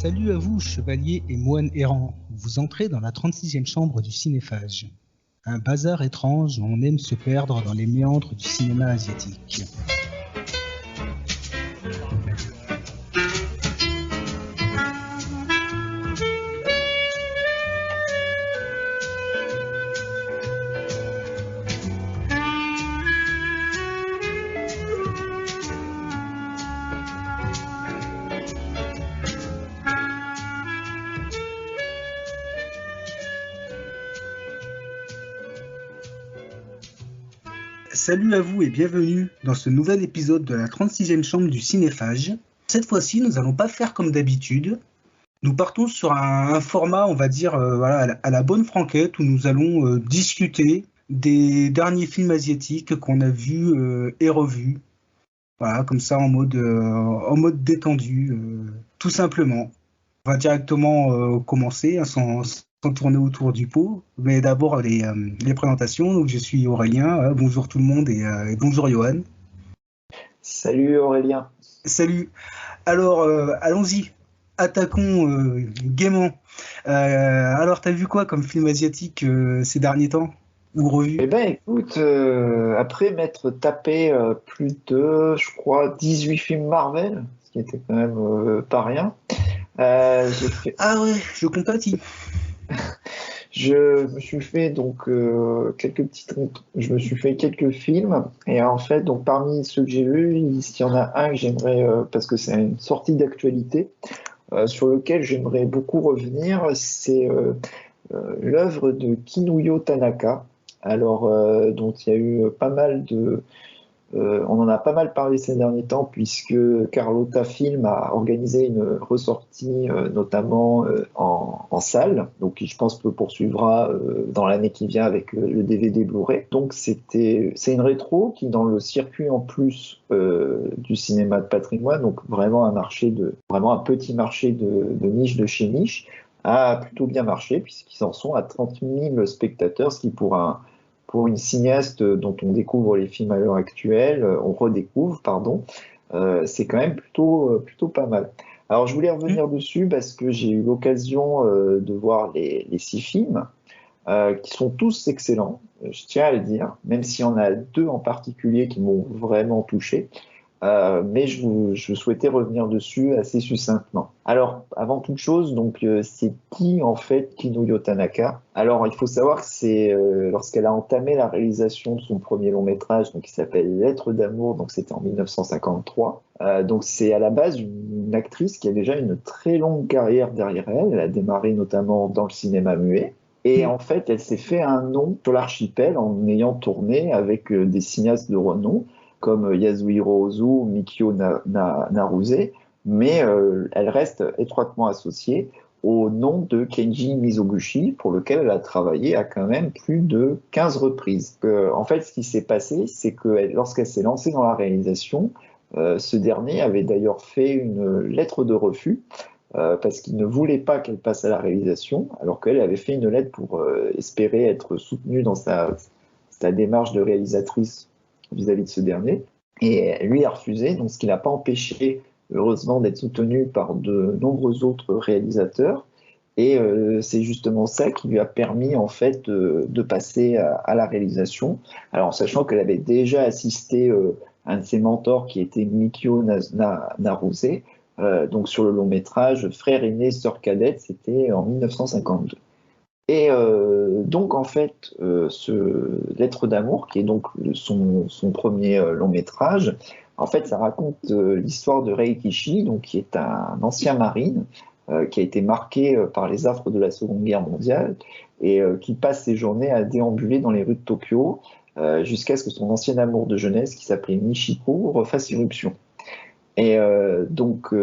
Salut à vous, chevaliers et moines errants. Vous entrez dans la 36e chambre du cinéphage. Un bazar étrange où on aime se perdre dans les méandres du cinéma asiatique. Salut à vous et bienvenue dans ce nouvel épisode de la 36e chambre du cinéphage. Cette fois-ci, nous n'allons pas faire comme d'habitude. Nous partons sur un format, on va dire, à la bonne franquette, où nous allons discuter des derniers films asiatiques qu'on a vus et revus. Voilà, comme ça, en mode détendu, tout simplement. On va directement commencer sans tourner autour du pot. Mais d'abord, les présentations. Donc, je suis Aurélien. Bonjour tout le monde et bonjour Johan. Salut Aurélien. Salut. Alors, allons-y. Attaquons gaiement. Alors, t'as vu quoi comme film asiatique ces derniers temps ou revu? Eh ben écoute, après m'être tapé plus de, je crois, 18 films Marvel, ce qui était quand même pas rien, j'ai fait... Ah ouais, je compatis. Je me suis fait donc je me suis fait quelques films et en fait donc parmi ceux que j'ai vus, il y en a un que j'aimerais parce que c'est une sortie d'actualité sur lequel j'aimerais beaucoup revenir, c'est l'œuvre de Kinuyo Tanaka. Alors dont il y a eu pas mal de on en a pas mal parlé ces derniers temps puisque Carlotta Film a organisé une ressortie notamment en salle, donc qui je pense peut poursuivra dans l'année qui vient avec le DVD Blu-ray. Donc c'est une rétro qui dans le circuit en plus du cinéma de patrimoine, donc vraiment un petit marché de niche de chez niche, a plutôt bien marché puisqu'ils en sont à 30 000 spectateurs, ce qui pour une cinéaste dont on découvre les films à l'heure actuelle, on redécouvre, pardon, c'est quand même plutôt pas mal. Alors je voulais revenir dessus parce que j'ai eu l'occasion de voir les 6 films, qui sont tous excellents, je tiens à le dire, même s'il y en a 2 en particulier qui m'ont vraiment touché. Mais je souhaitais revenir dessus assez succinctement. Alors, avant toute chose, donc c'est qui en fait Kinuyo Tanaka? Alors, il faut savoir que c'est lorsqu'elle a entamé la réalisation de son premier long métrage, donc qui s'appelle Lettres d'amour, donc c'était en 1953. Donc c'est à la base une actrice qui a déjà une très longue carrière derrière elle. Elle a démarré notamment dans le cinéma muet. Et en fait, elle s'est fait un nom sur l'archipel en ayant tourné avec des cinéastes de renom, comme Yasuhiro Ozu, Mikio Naruse, mais elle reste étroitement associée au nom de Kenji Mizoguchi, pour lequel elle a travaillé à quand même plus de 15 reprises. En fait, ce qui s'est passé, c'est que lorsqu'elle s'est lancée dans la réalisation, ce dernier avait d'ailleurs fait une lettre de refus, parce qu'il ne voulait pas qu'elle passe à la réalisation, alors qu'elle avait fait une lettre pour espérer être soutenue dans sa démarche de réalisatrice vis-à-vis de ce dernier, et lui a refusé, donc ce qui n'a pas empêché, heureusement, d'être soutenu par de nombreux autres réalisateurs, et c'est justement ça qui lui a permis en fait de passer à la réalisation, alors en sachant qu'elle avait déjà assisté à un de ses mentors qui était Mikio Naruse, donc sur le long métrage Frère aîné, sœur cadette, c'était en 1952. Et donc en fait, ce Lettre d'amour, qui est donc son premier long métrage, en fait ça raconte l'histoire de Rei Kishi, donc qui est un ancien marine qui a été marqué par les affres de la Seconde Guerre mondiale et qui passe ses journées à déambuler dans les rues de Tokyo jusqu'à ce que son ancien amour de jeunesse, qui s'appelait Michiko, refasse irruption. Et donc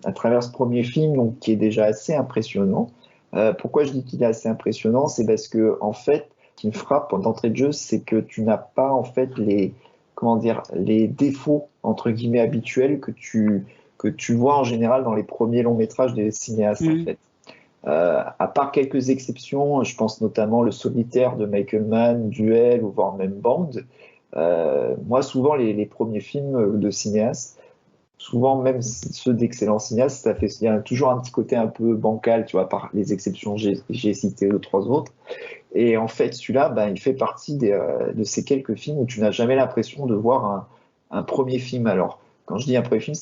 à travers ce premier film, donc, qui est déjà assez impressionnant, pourquoi je dis qu'il est assez impressionnant, c'est parce que en fait, ce qui me frappe d'entrée de jeu, c'est que tu n'as pas en fait les défauts entre guillemets habituels que tu vois en général dans les premiers longs métrages des cinéastes en fait. À part quelques exceptions, je pense notamment Le Solitaire de Michael Mann, Duel ou voire même Bond. Moi, souvent les premiers films de cinéastes souvent, même ceux d'excellents cinéastes, il y a toujours un petit côté un peu bancal, tu vois, par les exceptions, j'ai cité 2, 3 autres. Et en fait, celui-là, ben, il fait partie de ces quelques films où tu n'as jamais l'impression de voir un premier film. Alors, quand je dis un premier film,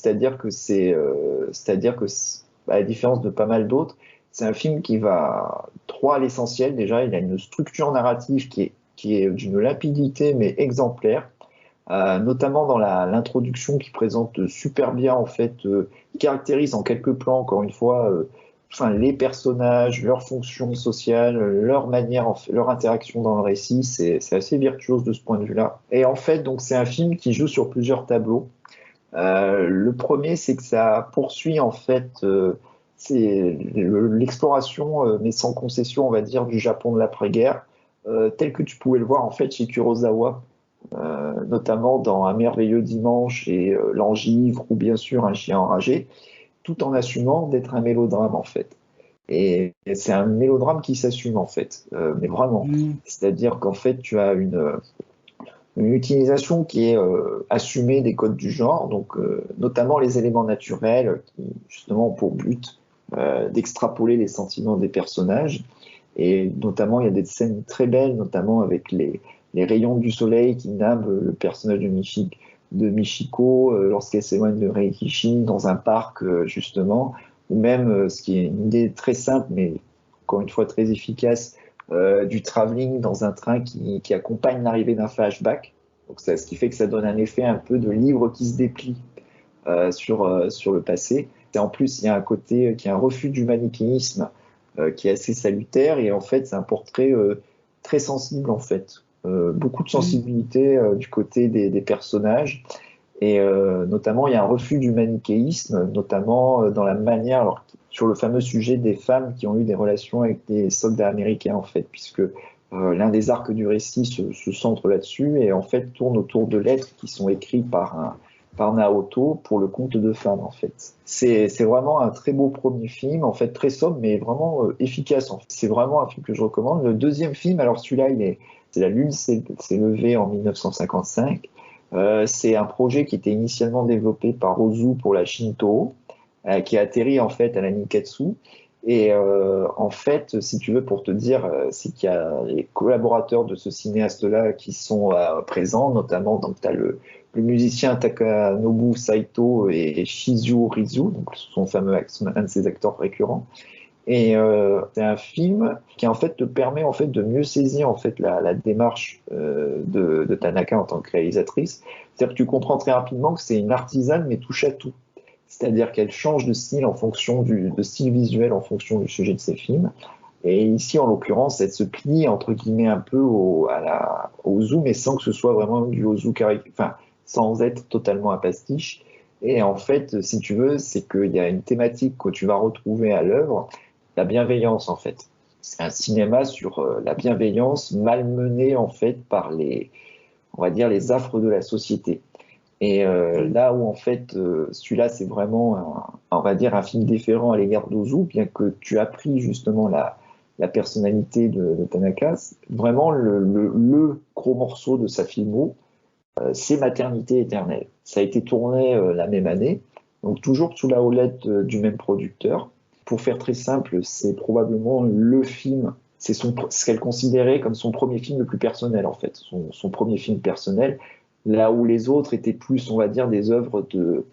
à la différence de pas mal d'autres, c'est un film qui va droit à l'essentiel. Déjà, il a une structure narrative qui est d'une limpidité mais exemplaire. Notamment dans l'introduction qui présente super bien, en fait, qui caractérise en quelques plans, encore une fois, les personnages, leurs fonctions sociales, leur manière, leur interaction dans le récit, c'est assez virtuose de ce point de vue-là. Et en fait, donc c'est un film qui joue sur plusieurs tableaux. Le premier, c'est que ça poursuit en fait, c'est l'exploration, mais sans concession, on va dire, du Japon de l'après-guerre, tel que tu pouvais le voir en fait chez Kurosawa. Notamment dans Un merveilleux dimanche et L'Angivre ou bien sûr Un chien enragé, tout en assumant d'être un mélodrame en fait. Et c'est un mélodrame qui s'assume en fait, mais vraiment. C'est-à-dire qu'en fait tu as une utilisation qui est assumée des codes du genre, donc notamment les éléments naturels qui justement ont pour but d'extrapoler les sentiments des personnages. Et notamment il y a des scènes très belles, notamment avec les rayons du soleil qui nimbent le personnage de Michiko lorsqu'elle s'éloigne de Reikishi dans un parc, justement, ou même, ce qui est une idée très simple, mais encore une fois très efficace, du travelling dans un train qui accompagne l'arrivée d'un flashback. Donc ce qui fait que ça donne un effet un peu de livre qui se déplie sur le passé. Et en plus, il y a un côté qui est un refus du manichéisme qui est assez salutaire, et en fait, c'est un portrait très sensible, en fait. Beaucoup de sensibilité du côté des personnages, et notamment il y a un refus du manichéisme, notamment dans la manière, alors, sur le fameux sujet des femmes qui ont eu des relations avec des soldats américains en fait, puisque l'un des arcs du récit se centre là-dessus et en fait tourne autour de lettres qui sont écrites par Naoto pour le compte de femmes en fait. C'est vraiment un très beau premier film, en fait très sobre mais vraiment efficace en fait. C'est vraiment un film que je recommande. Le deuxième film, alors celui-là c'est La Lune s'est levée en 1955. C'est un projet qui était initialement développé par Ozu pour la Shinto, qui a atterri en fait à la Nikkatsu. Et en fait, si tu veux, pour te dire, c'est qu'il y a les collaborateurs de ce cinéaste-là qui sont présents, notamment donc tu as le musicien Takanobu Saito et Shizuo Rizu, donc son fameux un de ses acteurs récurrents. Et c'est un film qui en fait te permet en fait de mieux saisir en fait la démarche de Tanaka en tant que réalisatrice. C'est-à-dire que tu comprends très rapidement que c'est une artisane mais touche à tout. C'est-à-dire qu'elle change de style en fonction de style visuel en fonction du sujet de ses films. Et ici, en l'occurrence, elle se plie entre guillemets un peu au Ozu, mais sans que ce soit vraiment du Ozu sans être totalement un pastiche. Et en fait, si tu veux, c'est qu'il y a une thématique que tu vas retrouver à l'œuvre, la bienveillance en fait. C'est un cinéma sur la bienveillance malmenée en fait par on va dire, les affres de la société. Et là où en fait celui-là c'est vraiment on va dire un film différent à l'égard d'Ozu, bien que tu as pris justement la personnalité de Tanaka, vraiment le gros morceau de sa filmo, c'est Maternité éternelle. Ça a été tourné la même année, donc toujours sous la houlette du même producteur. Pour faire très simple, c'est probablement le film, c'est ce qu'elle considérait comme son premier film le plus personnel en fait, son premier film personnel. Là où les autres étaient plus, on va dire, des œuvres je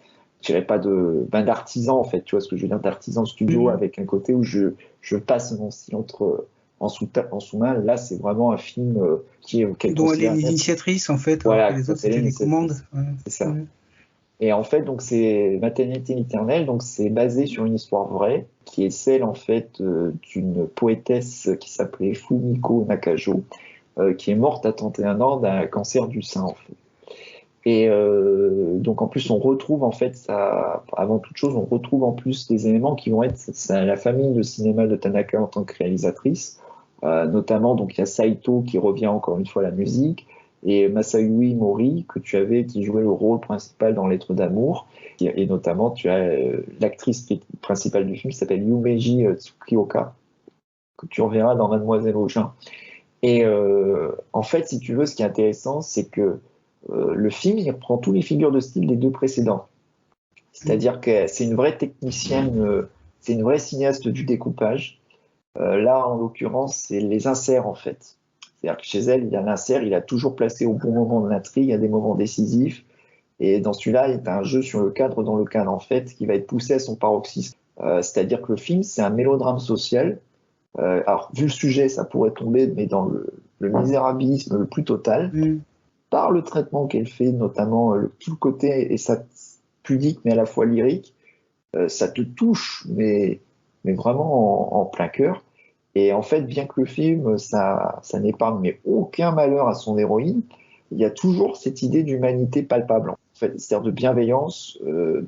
dirais pas d'artisans, en fait, tu vois ce que je veux dire, d'artisan studio, avec un côté où je passe mon style en sous-main. Là, c'est vraiment un film dont elle est l'initiatrice, en fait, voilà, alors que les autres, c'était les commandes. C'est ça. Et en fait, donc, c'est Maternité éternelle, donc c'est basé sur une histoire vraie, qui est celle, en fait, d'une poétesse qui s'appelait Fumiko Nakajo, qui est morte à 31 ans d'un cancer du sein, en fait. Et donc en plus on retrouve en fait avant toute chose, on retrouve en plus des éléments qui vont être la famille de cinéma de Tanaka en tant que réalisatrice, notamment donc il y a Saito qui revient encore une fois à la musique, et Masayui Mori qui jouait le rôle principal dans Lettres d'amour, et notamment tu as l'actrice principale du film qui s'appelle Yumeji Tsukioka, que tu reverras dans Mademoiselle Augin. Et en fait, si tu veux, ce qui est intéressant, c'est que le film, il reprend toutes les figures de style des deux précédents. C'est-à-dire que c'est une vraie technicienne, c'est une vraie cinéaste du découpage. Là, en l'occurrence, c'est les inserts, en fait. C'est-à-dire que chez elle, il y a l'insert, il a toujours placé au bon moment de l'intrigue, à des moments décisifs. Et dans celui-là, il y a un jeu sur le cadre dans le cadre, en fait, qui va être poussé à son paroxysme. C'est-à-dire que le film, c'est un mélodrame social. Alors, vu le sujet, ça pourrait tomber, mais dans le misérabilisme le plus total, par le traitement qu'elle fait, notamment tout le côté, et ça pudique, mais à la fois lyrique, ça te touche, mais vraiment en plein cœur. Et en fait, bien que le film, ça n'épargne mais aucun malheur à son héroïne, il y a toujours cette idée d'humanité palpable, en fait, c'est-à-dire de bienveillance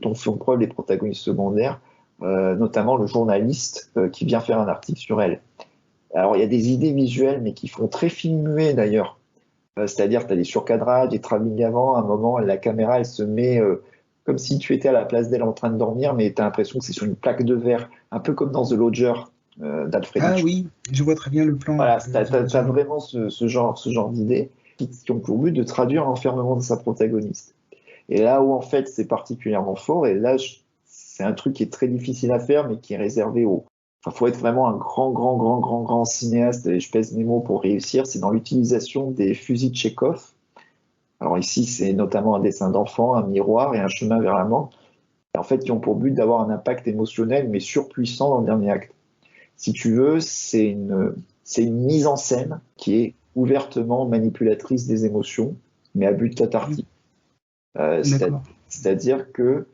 dont font preuve les protagonistes secondaires, notamment le journaliste qui vient faire un article sur elle. Alors, il y a des idées visuelles, mais qui font très film muet d'ailleurs. C'est-à-dire que tu as des surcadrages, des travelling avant, à un moment, la caméra, elle se met comme si tu étais à la place d'elle en train de dormir, mais tu as l'impression que c'est sur une plaque de verre, un peu comme dans The Lodger d'Alfred Ah Hitchcock. oui, je vois très bien le plan. Voilà, tu as vraiment ce genre d'idées qui ont pour but de traduire l'enfermement de sa protagoniste. Et là où en fait c'est particulièrement fort, et là c'est un truc qui est très difficile à faire, mais qui est réservé aux... Enfin, faut être vraiment un grand cinéaste, et je pèse mes mots pour réussir, c'est dans l'utilisation des fusils de Tchekhov. Alors ici, c'est notamment un dessin d'enfant, un miroir et un chemin vers la mort, et en fait qui ont pour but d'avoir un impact émotionnel, mais surpuissant dans le dernier acte. Si tu veux, c'est une mise en scène qui est ouvertement manipulatrice des émotions, mais à but cathartique. C'est-à-dire que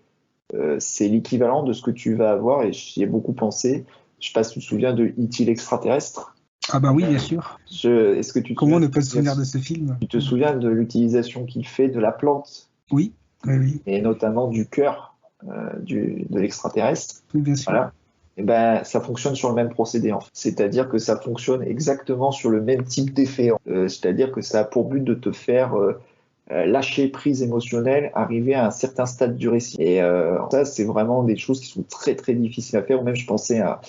c'est l'équivalent de ce que tu vas avoir, et j'y ai beaucoup pensé. Je sais pas si tu te souviens de E.T. l'extraterrestre. Ah bah oui, bien sûr. Est-ce que tu te Comment souviens, ne pas se souvenir de ce film? tu te souviens de l'utilisation qu'il fait de la plante, Oui, oui. et notamment du cœur de l'extraterrestre? Oui, bien sûr. Voilà. Et ben, ça fonctionne sur le même procédé, en fait. C'est-à-dire que ça fonctionne exactement sur le même type d'effet. C'est-à-dire que ça a pour but de te faire lâcher prise émotionnelle, arriver à un certain stade du récit. Et ça, c'est vraiment des choses qui sont très difficiles à faire. Ou même, je pensais à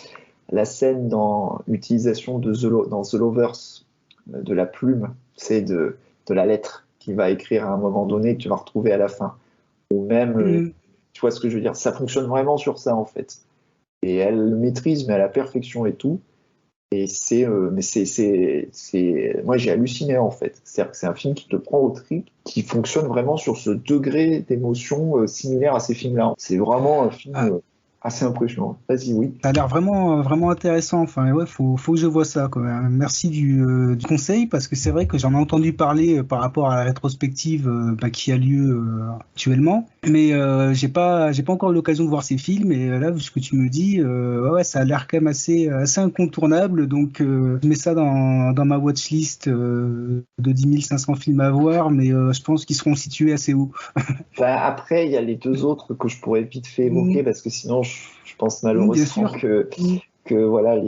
la scène dans l'utilisation dans The Lovers de la plume, c'est de la lettre qu'il va écrire à un moment donné que tu vas retrouver à la fin. Ou même, tu vois ce que je veux dire, ça fonctionne vraiment sur ça, en fait. Et elle le maîtrise, mais à la perfection et tout. Et moi j'ai halluciné en fait. C'est-à-dire que c'est un film qui te prend au trip, qui fonctionne vraiment sur ce degré d'émotion similaire à ces films-là. C'est vraiment un film assez impressionnant. Vas-y, oui. Ça a l'air vraiment intéressant. Enfin, ouais, faut que je vois ça quand même. Merci du conseil, parce que c'est vrai que j'en ai entendu parler par rapport à la rétrospective qui a lieu actuellement. Mais j'ai pas encore eu l'occasion de voir ces films. Et là, vu ce que tu me dis, ouais, ça a l'air quand même assez incontournable. Donc, je mets ça dans ma watchlist de 10 500 films à voir. Mais je pense qu'ils seront situés assez haut. Enfin, après, il y a les deux autres que je pourrais vite fait évoquer, parce que sinon, je pense malheureusement que voilà,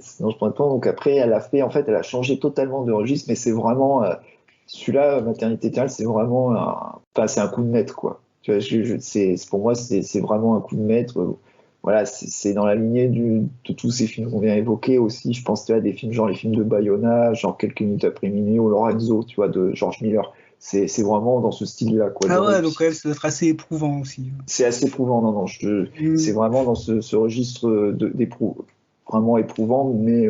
sinon je pourrais pas. Donc après, elle a changé totalement de registre, mais c'est vraiment celui-là, Maternité éternelle, c'est vraiment c'est un coup de maître, quoi. Tu vois, pour moi, c'est vraiment un coup de maître. Voilà, c'est dans la lignée de tous ces films qu'on vient évoquer aussi. Je pense à des films genre les films de Bayona, genre Quelques minutes après minuit, ou Lorenzo, tu vois, de George Miller. C'est vraiment dans ce style-là, quoi. Ah ouais, donc quand même, ça doit être assez éprouvant aussi. C'est assez éprouvant, non, c'est vraiment dans ce registre vraiment éprouvant, mais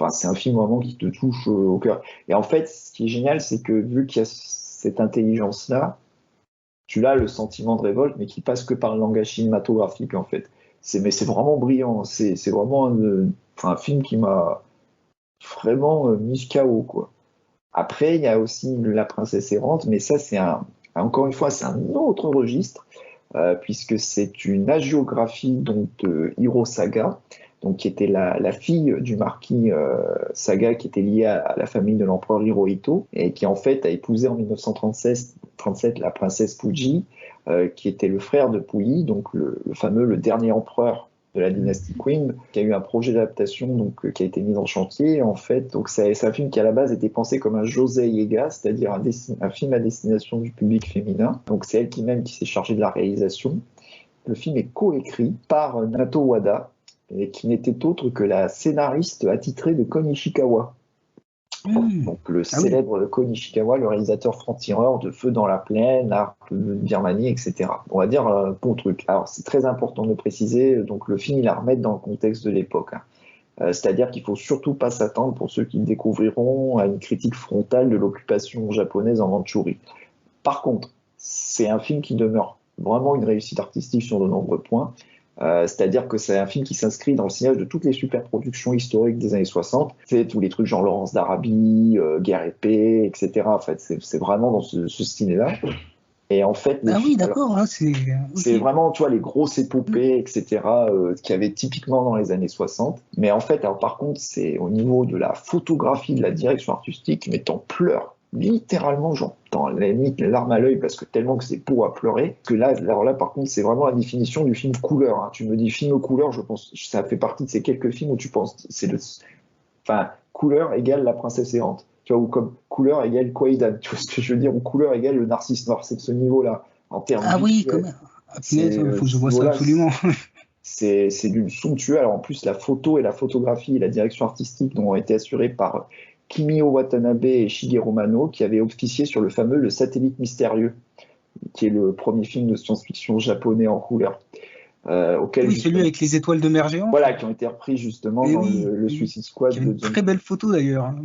c'est un film vraiment qui te touche au cœur. Et en fait, ce qui est génial, c'est que vu qu'il y a cette intelligence-là, tu as le sentiment de révolte, mais qui passe que par le langage cinématographique, en fait. Mais c'est vraiment brillant. C'est vraiment un film qui m'a vraiment mis KO, quoi. Après, il y a aussi La Princesse errante, mais ça, encore une fois, c'est un autre registre, puisque c'est une hagiographie donc, de Hiro Saga, donc, qui était la fille du marquis Saga, qui était liée à la famille de l'empereur Hirohito, et qui en fait a épousé en 1937 la princesse Puji, qui était le frère de Puyi, donc le dernier empereur de la dynastie Qing, qui a eu un projet d'adaptation donc qui a été mis en chantier. En fait, donc c'est un film qui à la base était pensé comme un Josei Eiga, c'est-à-dire un film à destination du public féminin. Donc c'est elle qui s'est chargée de la réalisation. Le film est coécrit par Nato Wada, et qui n'était autre que la scénariste attitrée de Kon Ishikawa. Donc le Ah oui. célèbre Ko Nishikawa, le réalisateur franc-tireur de Feu dans la plaine, Art de Birmanie, etc. On va dire bon truc. Alors c'est très important de le préciser, donc le film il a à remettre dans le contexte de l'époque. C'est-à-dire qu'il ne faut surtout pas s'attendre, pour ceux qui le découvriront, à une critique frontale de l'occupation japonaise en Mandchourie. Par contre, c'est un film qui demeure vraiment une réussite artistique sur de nombreux points. C'est-à-dire que c'est un film qui s'inscrit dans le sillage de toutes les super-productions historiques des années 60. C'est tous les trucs genre Laurence d'Arabie, Guerre et Paix, etc. En fait, c'est vraiment dans ce style-là. Et en fait, le Ah oui, film, alors, d'accord, hein, c'est c'est ok. vraiment, tu vois, les grosses épopées, etc., qu'il y avait typiquement dans les années 60. Mais en fait, alors, par contre, c'est au niveau de la photographie, de la direction artistique, mais t'en pleures. Littéralement, genre, dans la limite, les larmes à l'œil, parce que tellement que c'est beau à pleurer. Que là, alors là, par contre, c'est vraiment la définition du film couleur. Hein. Tu me dis film couleur, je pense, ça fait partie de ces quelques films où tu penses, enfin, couleur égale la princesse errante. Tu vois, ou comme couleur égale Kwaidan. Tu vois ce que je veux dire? Ou couleur égale le narcisse noir. C'est de ce niveau-là en termes Ah oui, quand visuels. même. Ah, punaise, C'est faut que je ce vois ça niveau-là, absolument. c'est d'une somptueux. Alors en plus, la photo et la photographie et la direction artistique ont été assurées par Kimio Watanabe et Shigeru Mano, qui avaient officié sur le fameux Le Satellite Mystérieux, qui est le premier film de science-fiction japonais en couleur, auquel Oui, celui justement, avec les étoiles de mer géantes. voilà, qui ont été repris justement Et dans oui, le oui, Suicide qui Squad avait de une John. très belle photo d'ailleurs, hein.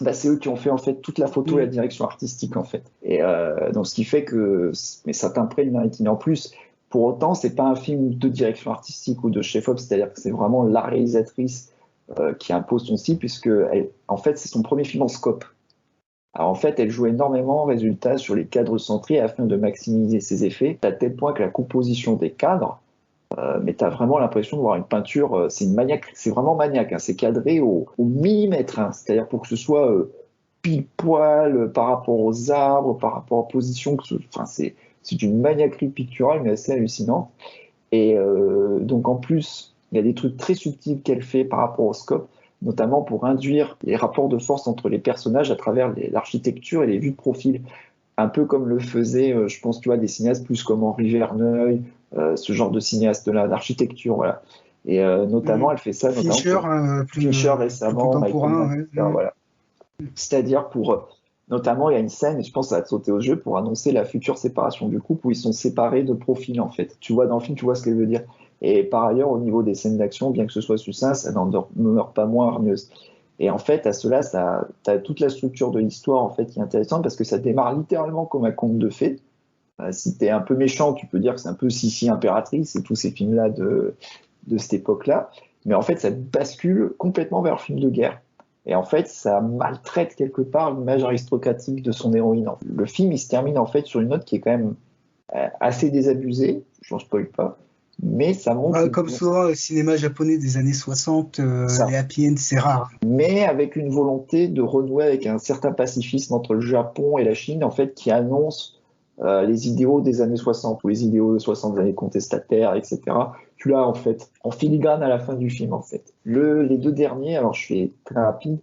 Bah, c'est eux qui ont fait en fait toute la photo et la Mm. direction artistique en fait. Et donc ce qui fait que, mais ça t'imprègne d'un rétine. En plus, pour autant, c'est pas un film de direction artistique ou de chef-op, c'est-à-dire que c'est vraiment la réalisatrice qui impose son style, puisque en fait c'est son premier film en scope. Alors en fait, elle joue énormément, résultat, sur les cadres centrés afin de maximiser ses effets, à tel point que la composition des cadres, mais tu as vraiment l'impression de voir une peinture, c'est une maniaque, c'est vraiment maniaque, hein, c'est cadré au millimètre, hein, c'est-à-dire pour que ce soit pile poil par rapport aux arbres, par rapport aux positions, enfin, c'est une maniaquerie picturale, mais assez hallucinante. Et donc en plus, il y a des trucs très subtils qu'elle fait par rapport au scope, notamment pour induire les rapports de force entre les personnages à travers l'architecture et les vues de profil, un peu comme le faisaient, je pense, tu vois, des cinéastes plus comme Henri Verneuil, ce genre de cinéaste-là, d'architecture, voilà. Et Mm. notamment, elle fait ça notamment Fincher, pour Fincher plus récemment, Michael contemporain, Mann, ouais. etc., voilà. C'est-à-dire pour, notamment, il y a une scène, et je pense que ça va te sauter aux yeux, pour annoncer la future séparation du couple, où ils sont séparés de profil, en fait. Tu vois dans le film, tu vois ce qu'elle veut dire. Et par ailleurs, au niveau des scènes d'action, bien que ce soit succinct, ça n'en demeure pas moins hargneuse. Et en fait, à cela, tu as toute la structure de l'histoire en fait, qui est intéressante, parce que ça démarre littéralement comme un conte de fées. Si tu es un peu méchant, tu peux dire que c'est un peu Sissi impératrice et tous ces films-là de cette époque-là. Mais en fait, ça bascule complètement vers le film de guerre. Et en fait, ça maltraite quelque part l'image aristocratique de son héroïne. Le film, il se termine en fait sur une note qui est quand même assez désabusée, je n'en spoil pas, mais ça montre Bah, comme souvent, le cinéma japonais des années 60, les ça. happy end, c'est rare. Mais avec une volonté de renouer avec un certain pacifisme entre le Japon et la Chine, en fait, qui annonce les idéaux des années 60, ou les idéaux de 60 des années contestataires, etc. Tu l'as, en fait, en filigrane à la fin du film, en fait. Les deux derniers, alors je fais très rapide,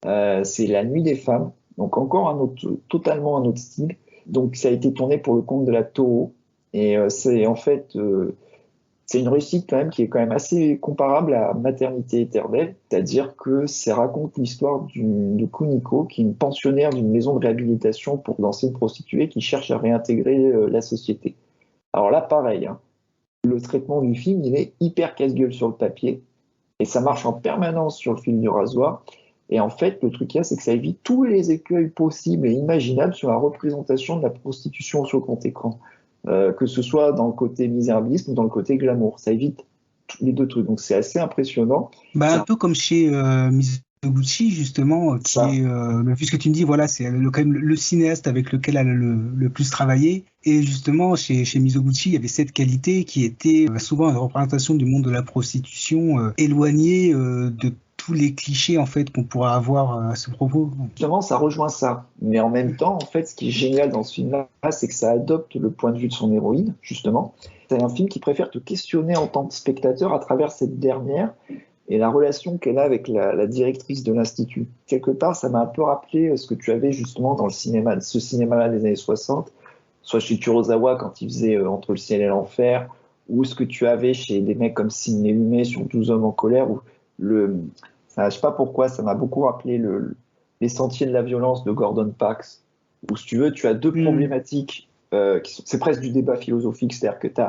c'est La Nuit des femmes, donc encore totalement un autre style. Donc ça a été tourné pour le compte de la Toho, et c'est en fait c'est une réussite quand même qui est quand même assez comparable à Maternité éternelle, c'est-à-dire que ça raconte l'histoire de Kuniko, qui est une pensionnaire d'une maison de réhabilitation pour d'anciennes prostituées qui cherche à réintégrer la société. Alors là, pareil, hein, le traitement du film, il est hyper casse-gueule sur le papier, et ça marche en permanence sur le film du rasoir. Et en fait, le truc qu'il y a, c'est que ça évite tous les écueils possibles et imaginables sur la représentation de la prostitution sur le grand écran. Que ce soit dans le côté misérabilisme ou dans le côté glamour. Ça évite les deux trucs. Donc c'est assez impressionnant. Bah, C'est un peu comme chez Mizoguchi, justement, qui ça. est, puisque tu me dis, voilà, c'est quand même le cinéaste avec lequel elle a le plus travaillé. Et justement, chez Mizoguchi, il y avait cette qualité qui était souvent une représentation du monde de la prostitution éloignée de tous les clichés en fait qu'on pourrait avoir à ce propos. Justement, ça rejoint ça. Mais en même temps, en fait, ce qui est génial dans ce film-là, c'est que ça adopte le point de vue de son héroïne, justement. C'est un film qui préfère te questionner en tant que spectateur à travers cette dernière et la relation qu'elle a avec la directrice de l'Institut. Quelque part, ça m'a un peu rappelé ce que tu avais justement dans le cinéma, ce cinéma-là des années 60, soit chez Kurosawa quand il faisait Entre le ciel et l'enfer, ou ce que tu avais chez des mecs comme Sidney Lumet sur 12 hommes en colère, où le, enfin, je sais pas pourquoi, ça m'a beaucoup rappelé Les Sentiers de la violence de Gordon Parks, où si tu veux, tu as deux problématiques c'est presque du débat philosophique, c'est-à-dire que tu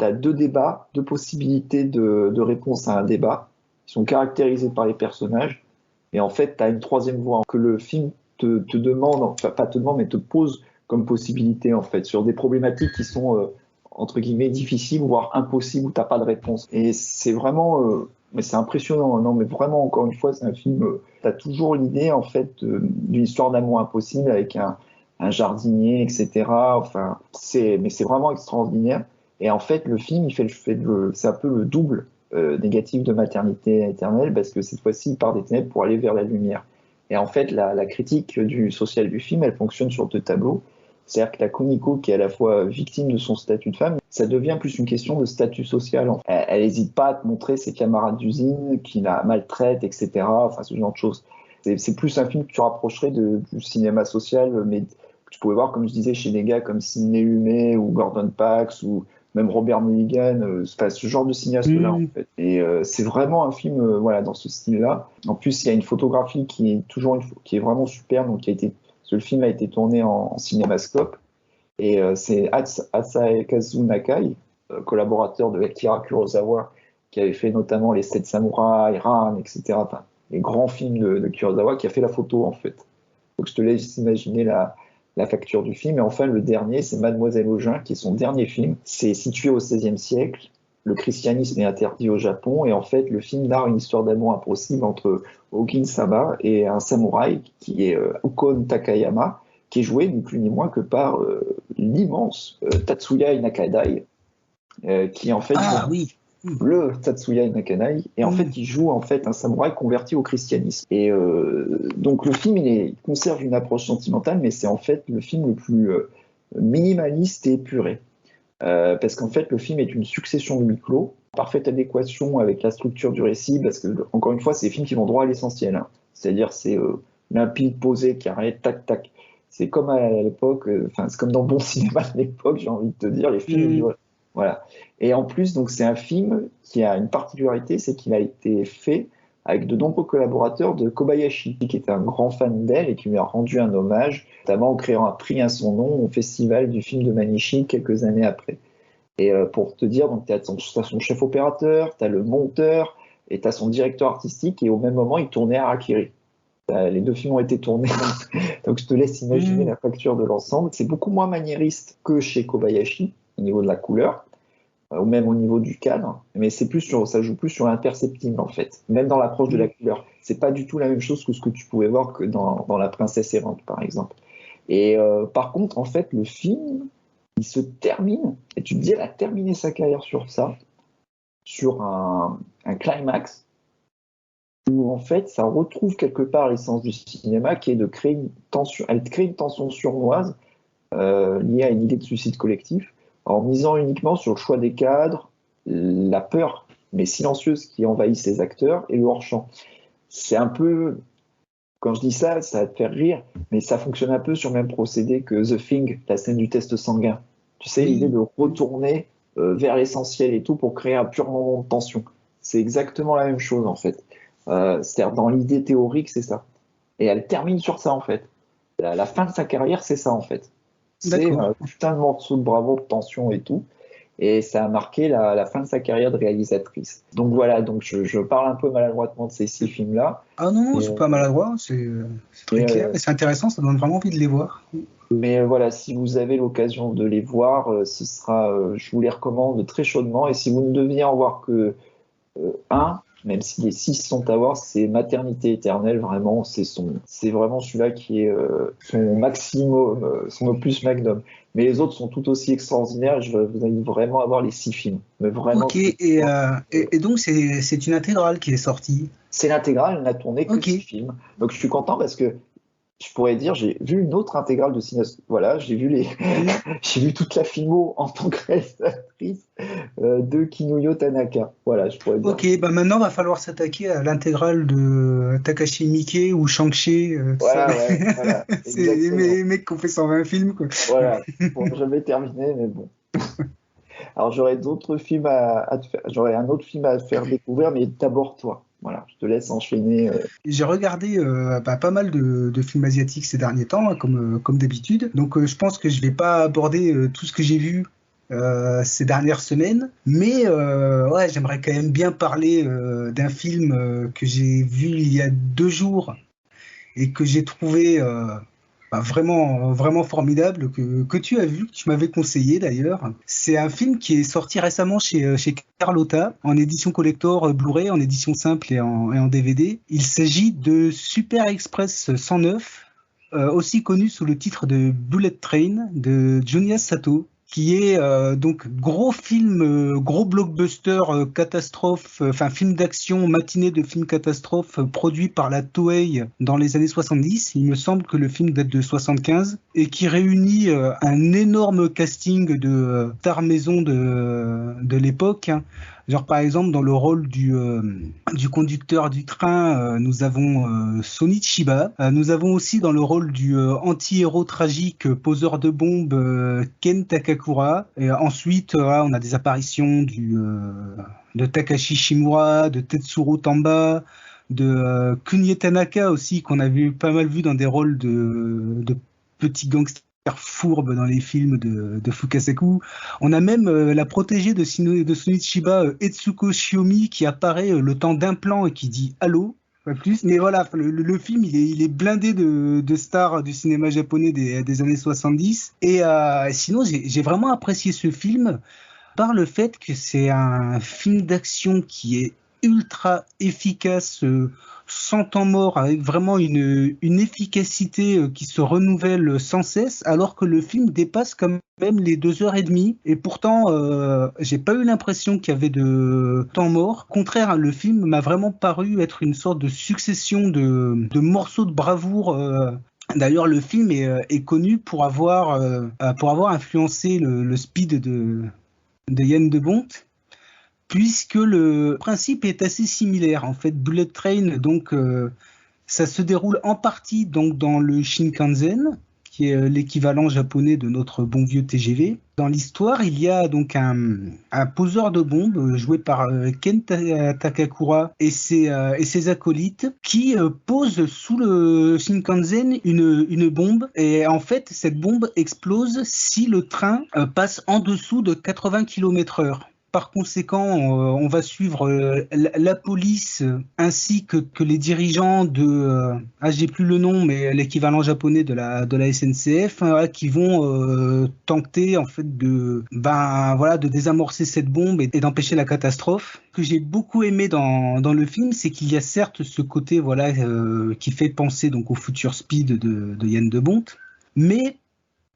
as deux débats, deux possibilités de réponse à un débat, qui sont caractérisés par les personnages, et en fait, tu as une troisième voie que le film te demande, enfin pas te demande, mais te pose comme possibilité, en fait, sur des problématiques qui sont, entre guillemets, difficiles, voire impossibles, où tu n'as pas de réponse. Et c'est vraiment... mais c'est impressionnant, non, mais vraiment, encore une fois, c'est un film... tu as toujours l'idée, en fait, d'une histoire d'amour impossible avec un jardinier, etc. Enfin, mais c'est vraiment extraordinaire. Et en fait, le film, c'est un peu le double négatif de Maternité éternelle, parce que cette fois-ci, il part des ténèbres pour aller vers la lumière. Et en fait, la critique sociale du film, elle fonctionne sur deux tableaux. C'est-à-dire que la Kumiko, qui est à la fois victime de son statut de femme, ça devient plus une question de statut social. Elle n'hésite pas à te montrer ses camarades d'usine qui la maltraitent, etc. Enfin, ce genre de choses. C'est plus un film que tu rapprocherais du cinéma social, mais que tu pouvais voir, comme je disais, chez des gars comme Sidney Lumet ou Gordon Parks ou même Robert Mulligan, ce genre de cinéaste-là, en fait. Et c'est vraiment un film voilà, dans ce style-là. En plus, il y a une photographie qui est vraiment super, donc le film a été tourné en cinémascope. Et c'est Asakazu Nakai, collaborateur de Akira Kurosawa, qui avait fait notamment Les Sept Samouraïs, Ran, etc. Enfin, les grands films de Kurosawa, qui a fait la photo, en fait. Donc je te laisse imaginer la facture du film. Et enfin, le dernier, c'est Mademoiselle Augin, qui est son dernier film. C'est situé au XVIe siècle. Le christianisme est interdit au Japon. Et en fait, le film narre une histoire d'amour impossible entre Ogin-sama et un samouraï qui est Ukon Takayama, qui est joué ni plus ni moins que par l'immense Tatsuya Nakadai, qui en fait le Tatsuya Nakadai, et en fait il joue en fait un samouraï converti au christianisme. Et donc le film il conserve une approche sentimentale, mais c'est en fait le film le plus minimaliste et épuré, parce qu'en fait le film est une succession de huis clos, parfaite adéquation avec la structure du récit, parce que encore une fois c'est des films qui vont droit à l'essentiel, hein. C'est-à-dire c'est limpide, posé, carré, tac tac. C'est comme à l'époque, c'est comme dans Bon Cinéma de l'époque, j'ai envie de te dire, les films. Voilà. Et en plus, donc c'est un film qui a une particularité, c'est qu'il a été fait avec de nombreux collaborateurs de Kobayashi, qui était un grand fan d'elle et qui lui a rendu un hommage, notamment en créant un prix à son nom au festival du film de Manishi quelques années après. Et pour te dire, donc tu as son chef opérateur, tu as le monteur et tu as son directeur artistique, et au même moment, il tournait à Harakiri. Les deux films ont été tournés, donc je te laisse imaginer la facture de l'ensemble. C'est beaucoup moins maniériste que chez Kobayashi au niveau de la couleur, ou même au niveau du cadre, mais ça joue plus sur l'imperceptible en fait, même dans l'approche de la couleur. C'est pas du tout la même chose que ce que tu pouvais voir que dans La Princesse errante par exemple. Et par contre, en fait, le film, il se termine, et tu te dis, elle a terminé sa carrière sur ça, sur un climax, où en fait ça retrouve quelque part l'essence du cinéma, qui est de créer une tension. Elle crée une tension sournoise liée à une idée de suicide collectif, en misant uniquement sur le choix des cadres, la peur mais silencieuse qui envahit ses acteurs et le hors-champ. C'est un peu, quand je dis ça, ça va te faire rire, mais ça fonctionne un peu sur le même procédé que The Thing, la scène du test sanguin. Tu sais, l'idée de retourner vers l'essentiel et tout pour créer un pur moment de tension. C'est exactement la même chose en fait. C'est-à-dire dans l'idée théorique, c'est ça. Et elle termine sur ça en fait. La fin de sa carrière, c'est ça en fait. C'est un putain de morceau de bravo, de tension et tout. Et ça a marqué la fin de sa carrière de réalisatrice. Donc voilà, donc je parle un peu maladroitement de ces 6 films-là. Ah non, c'est pas maladroit, c'est très clair et c'est intéressant, ça donne vraiment envie de les voir. Mais voilà, si vous avez l'occasion de les voir, je vous les recommande très chaudement. Et si vous ne deviez en voir que un, même si les 6 sont à voir, c'est Maternité éternelle, vraiment, c'est vraiment celui-là qui est son maximum, son opus magnum. Mais les autres sont tout aussi extraordinaires, je vous invite vraiment à voir les 6 films. Mais vraiment, ok, et donc c'est une intégrale qui est sortie. C'est l'intégrale, elle n'a tourné que 6 films. Donc je suis content parce que je pourrais dire, j'ai vu une autre intégrale de cinéma. Voilà, j'ai vu toute la filmo en tant que réalisatrice de Kinuyo Tanaka. Voilà, je pourrais dire. Ok, bah maintenant il va falloir s'attaquer à l'intégrale de Takashi Miike ou Shang-Chi. Voilà. C'est les mecs qui ont fait 120 films, quoi. Voilà, bon, j'avais terminé, mais bon. Alors j'aurais d'autres films j'aurais un autre film à te faire découvrir, mais d'abord toi. Voilà, je te laisse enchaîner. J'ai regardé pas mal de films asiatiques ces derniers temps, hein, comme d'habitude. Donc je pense que je vais pas aborder tout ce que j'ai vu ces dernières semaines. Mais ouais, j'aimerais quand même bien parler d'un film que j'ai vu il y a 2 jours et que j'ai trouvé vraiment, vraiment formidable, que tu as vu, que tu m'avais conseillé d'ailleurs. C'est un film qui est sorti récemment chez Carlotta, en édition collector Blu-ray, en édition simple et en DVD. Il s'agit de Super Express 109, aussi connu sous le titre de Bullet Train, de Junya Sato, qui est donc gros film, gros blockbuster catastrophe, enfin film d'action, matinée de film catastrophe produit par la Toei dans les années 70. Il me semble que le film date de 75 et qui réunit un énorme casting de stars maison de l'époque, hein. Genre par exemple dans le rôle du conducteur du train, nous avons Sonny Chiba. Nous avons aussi dans le rôle du anti-héros tragique, poseur de bombes, Ken Takakura. Et ensuite, on a des apparitions de Takashi Shimura, de Tetsuro Tamba, de Kunio Tanaka aussi, qu'on avait pas mal vu dans des rôles de petits gangsters fourbe dans les films de Fukasaku. On a même la protégée de Sonichiba, Etsuko Shiomi, qui apparaît le temps d'un plan et qui dit allô, pas plus. Mais voilà, le film, il est blindé de stars du cinéma japonais des années 70. Et sinon, j'ai vraiment apprécié ce film par le fait que c'est un film d'action qui est ultra efficace, sans temps mort, avec vraiment une efficacité qui se renouvelle sans cesse, alors que le film dépasse quand même les 2h30. Et pourtant, j'ai pas eu l'impression qu'il y avait de temps mort. Au contraire, le film m'a vraiment paru être une sorte de succession de morceaux de bravoure. D'ailleurs, le film est connu pour avoir influencé le speed de Yann de Bont, puisque le principe est assez similaire. En fait, Bullet Train, donc, ça se déroule en partie donc, dans le Shinkansen, qui est l'équivalent japonais de notre bon vieux TGV. Dans l'histoire, il y a donc un poseur de bombes joué par Ken Takakura et ses acolytes qui posent sous le Shinkansen une bombe. Et en fait, cette bombe explose si le train passe en dessous de 80 km/h. Par conséquent, on va suivre la police ainsi que les dirigeants j'ai plus le nom, mais l'équivalent japonais de la SNCF, qui vont tenter en fait de désamorcer cette bombe et d'empêcher la catastrophe. Ce que j'ai beaucoup aimé dans le film, c'est qu'il y a certes ce côté qui fait penser donc au Future Speed de Yann de Bont, mais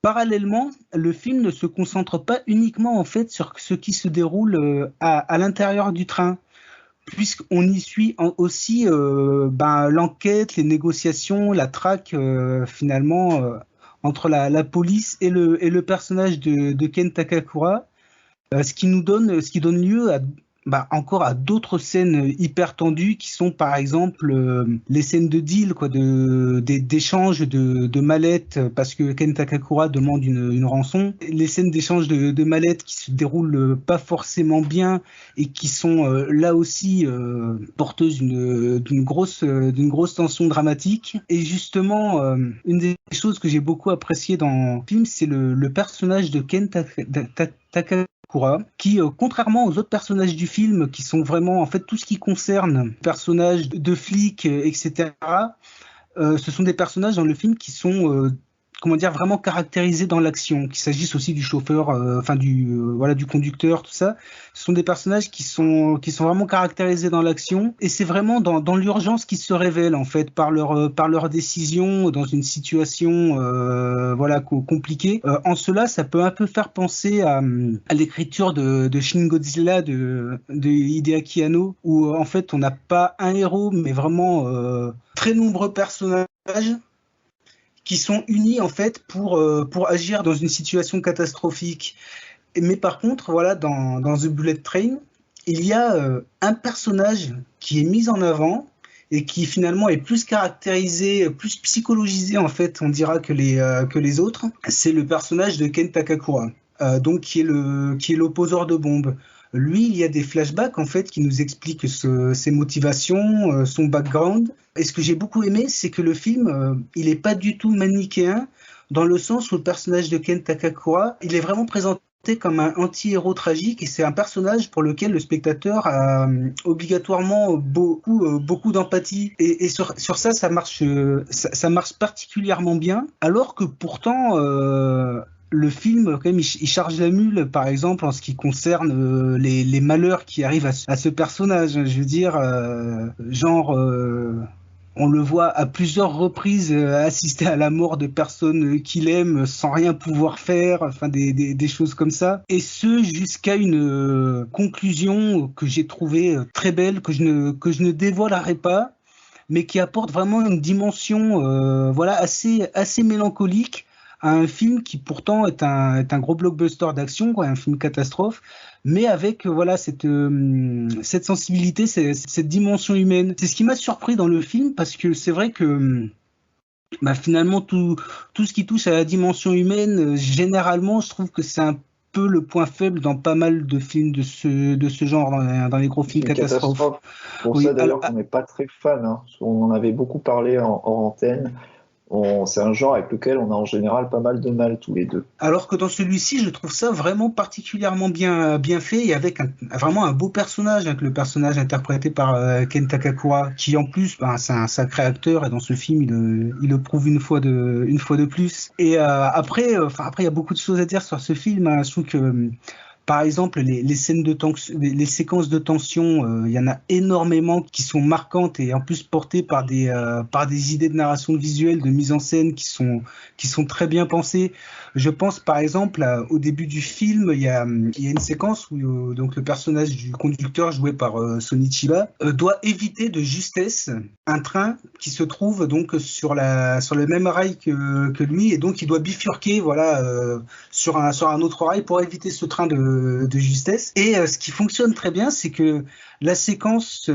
parallèlement, le film ne se concentre pas uniquement en fait sur ce qui se déroule à l'intérieur du train, puisqu'on y suit aussi l'enquête, les négociations, la traque finalement entre la police et le personnage de Ken Takakura, ce qui donne lieu encore à d'autres scènes hyper tendues qui sont par exemple les scènes de deal, d'échange de mallettes, parce que Ken Takakura demande une rançon. Les scènes d'échange de mallettes qui se déroulent pas forcément bien et qui sont là aussi porteuses d'une grosse tension dramatique. Et justement, une des choses que j'ai beaucoup apprécié dans le film, c'est le personnage de Ken Takakura, qui, contrairement aux autres personnages du film, qui sont vraiment, en fait, tout ce qui concerne personnages de flics, etc., ce sont des personnages dans le film qui sont, vraiment caractérisés dans l'action, qu'il s'agisse aussi du chauffeur, du conducteur, tout ça. Ce sont des personnages qui sont vraiment caractérisés dans l'action, et c'est vraiment dans l'urgence qu'ils se révèlent, en fait, par leur décision dans une situation compliquée. En cela, ça peut un peu faire penser à l'écriture de Shin Godzilla de Hideaki Anno, où en fait on n'a pas un héros, mais vraiment très nombreux personnages qui sont unis en fait pour agir dans une situation catastrophique. Mais par contre, dans The Bullet Train, il y a un personnage qui est mis en avant et qui finalement est plus caractérisé, plus psychologisé en fait, on dira que les autres. C'est le personnage de Ken Takakura, donc qui est l'opposeur de bombes. lui, il y a des flashbacks en fait qui nous expliquent ses motivations, son background. Et ce que j'ai beaucoup aimé, c'est que le film, il est pas du tout manichéen, dans le sens où le personnage de Ken Takakura, il est vraiment présenté comme un anti-héros tragique, et c'est un personnage pour lequel le spectateur a obligatoirement beaucoup d'empathie, et sur ça, ça marche particulièrement bien, alors que pourtant le film, quand même, il charge la mule, par exemple, en ce qui concerne les malheurs qui arrivent à ce personnage. Je veux dire, on le voit à plusieurs reprises assister à la mort de personnes qu'il aime sans rien pouvoir faire, enfin des choses comme ça. Et ce, jusqu'à une conclusion que j'ai trouvée très belle, que je ne dévoilerai pas, mais qui apporte vraiment une dimension assez mélancolique à un film qui pourtant est un gros blockbuster d'action, quoi, un film catastrophe, mais avec cette sensibilité, cette dimension humaine. C'est ce qui m'a surpris dans le film, parce que c'est vrai que finalement tout ce qui touche à la dimension humaine, généralement, je trouve que c'est un peu le point faible dans pas mal de films de ce genre, dans les gros films catastrophes. Pour ça d'ailleurs qu'on n'est pas très fan, hein. On en avait beaucoup parlé en antenne. C'est un genre avec lequel on a en général pas mal de mal tous les deux. Alors que dans celui-ci, je trouve ça vraiment particulièrement bien fait, et avec vraiment un beau personnage, avec le personnage interprété par Ken Takakura, qui en plus, c'est un sacré acteur, et dans ce film, il le prouve une fois de plus. Et après, il y a beaucoup de choses à dire sur ce film, hein. Je trouve que par exemple, les scènes de tension, les séquences de tension, il y en a énormément qui sont marquantes, et en plus portées par des idées de narration visuelle, de mise en scène qui sont très bien pensées. Je pense par exemple au début du film, il y a une séquence où donc le personnage du conducteur joué par Sonny Chiba doit éviter de justesse un train qui se trouve donc sur le même rail que lui, et donc il doit bifurquer sur un autre rail pour éviter ce train de justesse. Et ce qui fonctionne très bien, c'est que la séquence,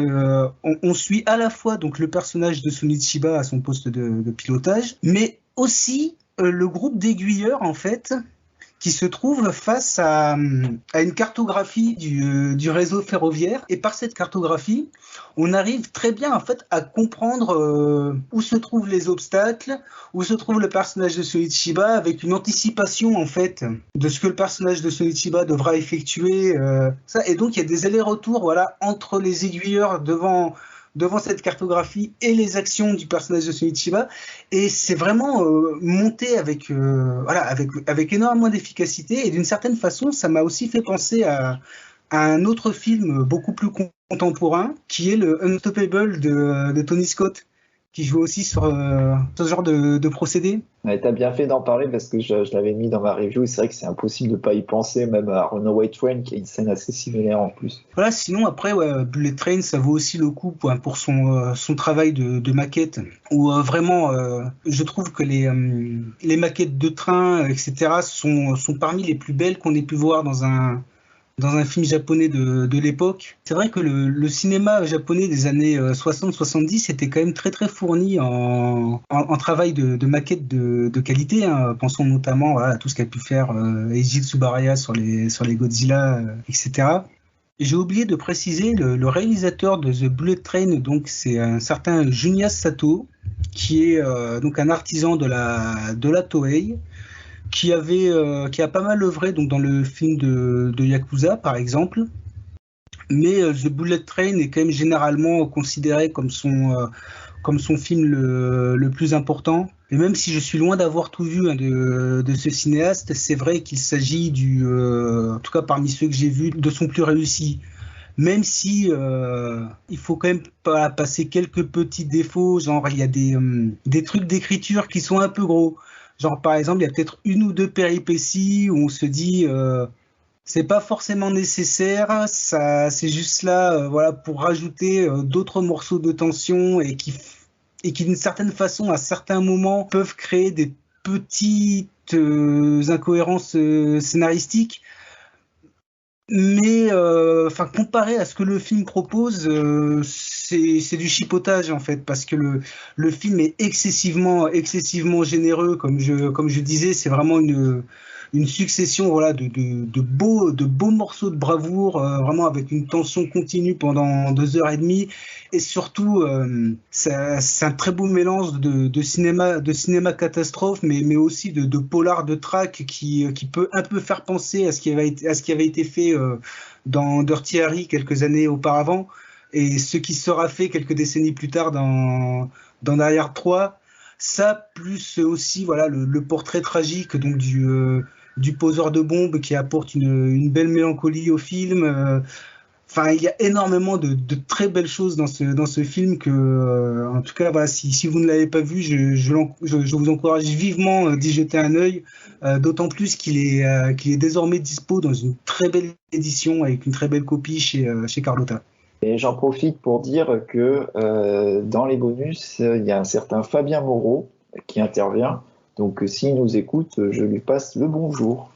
on suit à la fois donc le personnage de Sonny Chiba à son poste de pilotage, mais aussi le groupe d'aiguilleurs en fait, qui se trouve face à une cartographie du réseau ferroviaire. Et par cette cartographie, on arrive très bien en fait à comprendre où se trouvent les obstacles, où se trouve le personnage de Soichiba, avec une anticipation en fait de ce que le personnage de Soichiba devra effectuer. Et donc il y a des allers-retours entre les aiguilleurs devant cette cartographie et les actions du personnage de Soichiba, et c'est vraiment monté avec énormément d'efficacité, et d'une certaine façon ça m'a aussi fait penser à un autre film beaucoup plus contemporain, qui est le Unstoppable de Tony Scott, qui joue aussi sur ce genre de procédé. Ouais, t'as bien fait d'en parler, parce que je l'avais mis dans ma review, et c'est vrai que c'est impossible de pas y penser, même à Runaway Train qui a une scène assez similaire en plus. Voilà, sinon après Bullet Train, ça vaut aussi le coup pour son travail de maquette, où vraiment je trouve que les maquettes de train, etc., sont parmi les plus belles qu'on ait pu voir dans un film japonais de l'époque. C'est vrai que le cinéma japonais des années 60-70 était quand même très très fourni en travail de maquettes de qualité, hein. Pensons notamment à tout ce qu'a pu faire Eiji Tsubaraya sur les Godzilla, etc. J'ai oublié de préciser, le réalisateur de The Bullet Train, donc c'est un certain Junya Sato, qui est donc un artisan de la Toei, qui a pas mal œuvré donc dans le film de Yakuza par exemple, mais The Bullet Train est quand même généralement considéré comme son film le plus important. Et même si je suis loin d'avoir tout vu de ce cinéaste, c'est vrai qu'il s'agit en tout cas parmi ceux que j'ai vus, de son plus réussi. Même si il faut quand même pas passer quelques petits défauts, genre il y a des trucs d'écriture qui sont un peu gros. Genre, par exemple, il y a peut-être une ou deux péripéties où on se dit c'est pas forcément nécessaire, c'est juste là pour rajouter d'autres morceaux de tension, et qui d'une certaine façon, à certains moments, peuvent créer des petites incohérences scénaristiques. Mais comparé à ce que le film propose, c'est du chipotage en fait, parce que le film est excessivement généreux, comme je disais, c'est vraiment une succession voilà, de beaux morceaux de bravoure, vraiment avec une tension continue pendant 2 heures et demie. Et surtout, c'est un très beau mélange de cinéma catastrophe, mais aussi de polar de track qui peut un peu faire penser à ce qui avait été fait dans Dirty Harry quelques années auparavant, et ce qui sera fait quelques décennies plus tard dans Die Hard 3. Ça, plus aussi voilà, le portrait tragique donc, du poseur de bombes qui apporte une belle mélancolie au film. Enfin, il y a énormément de très belles choses dans ce film que, en tout cas, voilà, si vous ne l'avez pas vu, je vous encourage vivement d'y jeter un œil, d'autant plus qu'il est désormais dispo dans une très belle édition avec une très belle copie chez Carlotta. Et j'en profite pour dire que dans les bonus, il y a un certain Fabien Moreau qui intervient. Donc s'il nous écoute, je lui passe le bonjour.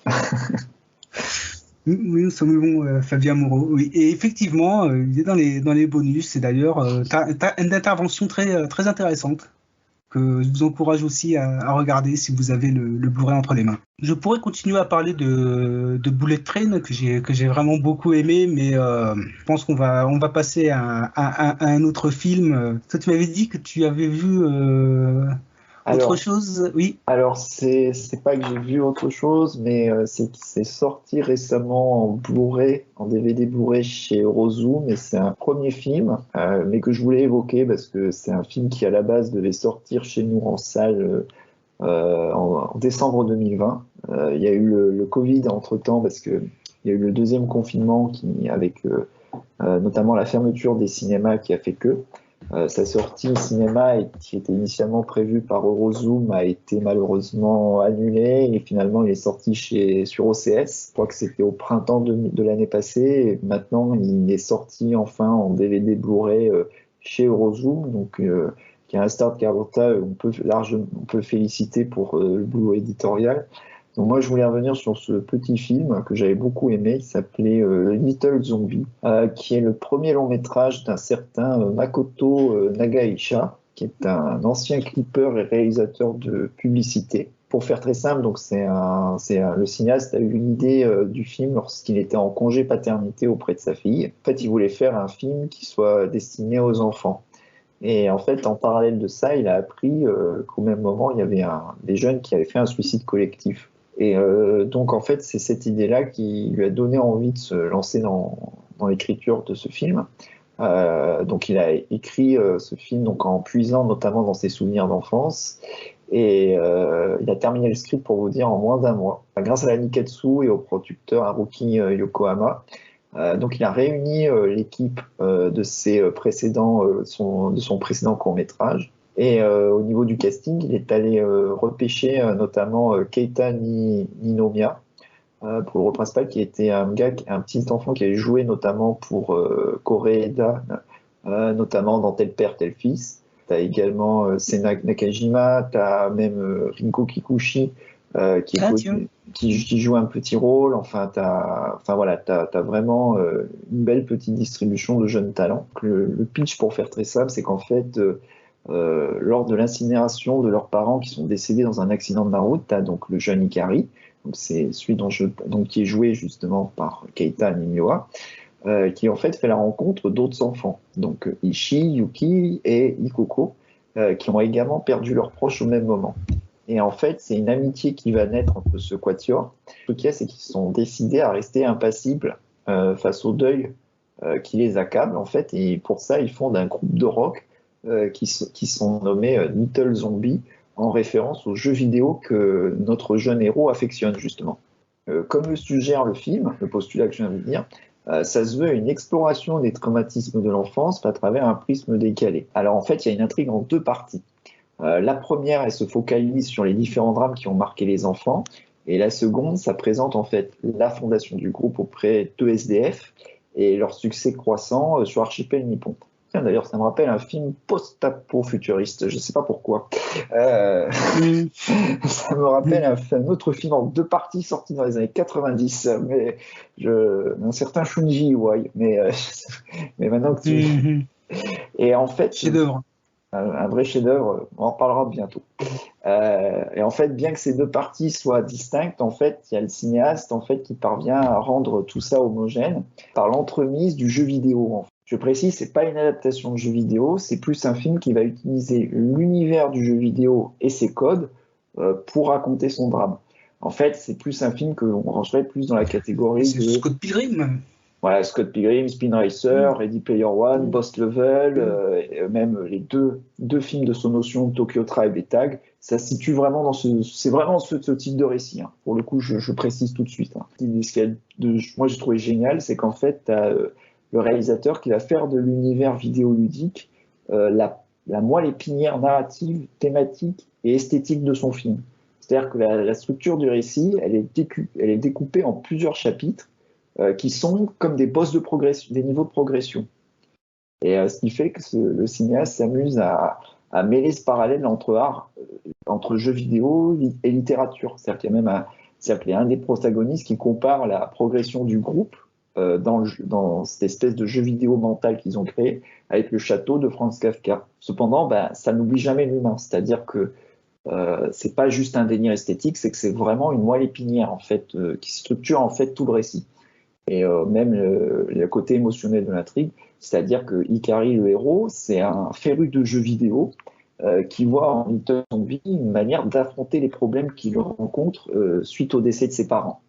Oui, nous sommes bons, Fabien Moreau. Oui. Et effectivement, il est dans les bonus. Et d'ailleurs, t'as une intervention très intéressante que je vous encourage aussi à regarder si vous avez le Blu-ray entre les mains. Je pourrais continuer à parler de Bullet Train que j'ai vraiment beaucoup aimé, mais je pense qu'on va passer à un autre film. Toi, tu m'avais dit que tu avais vu autre chose, oui. Alors c'est pas que j'ai vu autre chose, mais c'est sorti récemment en Blu-ray, en DVD Blu-ray chez Eurozoom, et c'est un premier film, mais que je voulais évoquer parce que c'est un film qui à la base devait sortir chez nous en salle en décembre 2020. Il y a eu le Covid entre-temps parce que il y a eu le deuxième confinement avec notamment la fermeture des cinémas qui a fait que sa sortie au cinéma, qui était initialement prévue par Eurozoom, a été malheureusement annulée et finalement il est sorti sur OCS. Je crois que c'était au printemps de l'année passée. Et maintenant, il est sorti enfin en DVD Blu-ray chez Eurozoom, donc qui est un start Carlotta, on peut féliciter pour le boulot éditorial. Donc moi, je voulais revenir sur ce petit film que j'avais beaucoup aimé, qui s'appelait Little Zombie, qui est le premier long métrage d'un certain Makoto Nagaisha, qui est un ancien clippeur et réalisateur de publicité. Pour faire très simple, donc le cinéaste a eu une idée du film lorsqu'il était en congé paternité auprès de sa fille. En fait, il voulait faire un film qui soit destiné aux enfants. Et en fait, en parallèle de ça, il a appris qu'au même moment, il y avait des jeunes qui avaient fait un suicide collectif. Et donc, en fait, c'est cette idée-là qui lui a donné envie de se lancer dans l'écriture de ce film. Donc, il a écrit ce film donc, en puisant notamment dans ses souvenirs d'enfance. Et il a terminé le script, pour vous dire, en moins d'un mois, grâce à la Nikatsu et au producteur Haruki Yokohama. Donc, il a réuni l'équipe de son précédent court-métrage. Et au niveau du casting, il est allé repêcher notamment Keita Ninomiya pour le rôle principal, qui était un petit enfant qui avait joué notamment pour Koreeda, notamment dans Tel Père, Tel Fils. Tu as également Sena Nakajima, tu as même Rinko Kikuchi qui joue un petit rôle. Enfin, t'as vraiment une belle petite distribution de jeunes talents. Le pitch, pour faire très simple, c'est qu'en fait, lors de l'incinération de leurs parents qui sont décédés dans un accident de la route, tu as donc le jeune Ikari, donc c'est celui qui est joué justement par Keita Ninomiya, qui en fait la rencontre d'autres enfants, donc Ishi, Yuki et Ikoko, qui ont également perdu leurs proches au même moment. Et en fait, c'est une amitié qui va naître entre ce quatuor. Ce qu'il y a, c'est qu'ils sont décidés à rester impassibles face au deuil qui les accable, en fait, et pour ça, ils fondent un groupe de rock qui sont nommés Little Zombie, en référence aux jeux vidéo que notre jeune héros affectionne, justement. Comme le suggère le film, le postulat que je viens de dire, ça se veut une exploration des traumatismes de l'enfance à travers un prisme décalé. Alors en fait, il y a une intrigue en deux parties. La première, elle se focalise sur les différents drames qui ont marqué les enfants, et la seconde, ça présente en fait la fondation du groupe auprès de SDF et leur succès croissant sur Archipel Nippon. D'ailleurs, ça me rappelle un film post-apo-futuriste, je ne sais pas pourquoi. Ça me rappelle un autre film en deux parties sorti dans les années 90, mais un certain Shunji Iwai. Mais maintenant que tu... Et en fait, chef-d'œuvre. Un vrai chef-d'œuvre, on en reparlera bientôt. Et en fait, bien que ces deux parties soient distinctes, en fait, il y a le cinéaste en fait qui parvient à rendre tout ça homogène par l'entremise du jeu vidéo. En fait. Je précise, c'est pas une adaptation de jeu vidéo, c'est plus un film qui va utiliser l'univers du jeu vidéo et ses codes pour raconter son drame. En fait, c'est plus un film que l'on rangerait plus dans la catégorie c'est de Scott Pilgrim. voilà, Scott Pilgrim, Spin Racer, Ready Player One, Boss Level, et même les deux films de Sonotion, Tokyo Tribe et Tag, ça se situe vraiment dans c'est vraiment ce type de récit. Hein. Pour le coup, je précise tout de suite. Hein. Moi, j'ai trouvé génial, c'est qu'en fait, tu as le réalisateur qui va faire de l'univers vidéoludique la moelle épinière narrative, thématique et esthétique de son film. C'est-à-dire que la structure du récit, elle est découpée en plusieurs chapitres qui sont comme des boss de progression, des niveaux de progression. Et ce qui fait que le cinéaste s'amuse à mêler ce parallèle entre jeux vidéo et littérature. C'est-à-dire qu'il y a un des protagonistes qui compare la progression du groupe dans cette espèce de jeu vidéo mental qu'ils ont créé avec le château de Franz Kafka. Cependant, ça n'oublie jamais l'humain. C'est-à-dire que c'est pas juste un délire esthétique, c'est que c'est vraiment une moelle épinière en fait qui structure en fait tout le récit. Et même le côté émotionnel de l'intrigue, c'est-à-dire que Ikari, le héros, c'est un féru de jeux vidéo qui voit en Little Zombie une manière d'affronter les problèmes qu'il rencontre suite au décès de ses parents.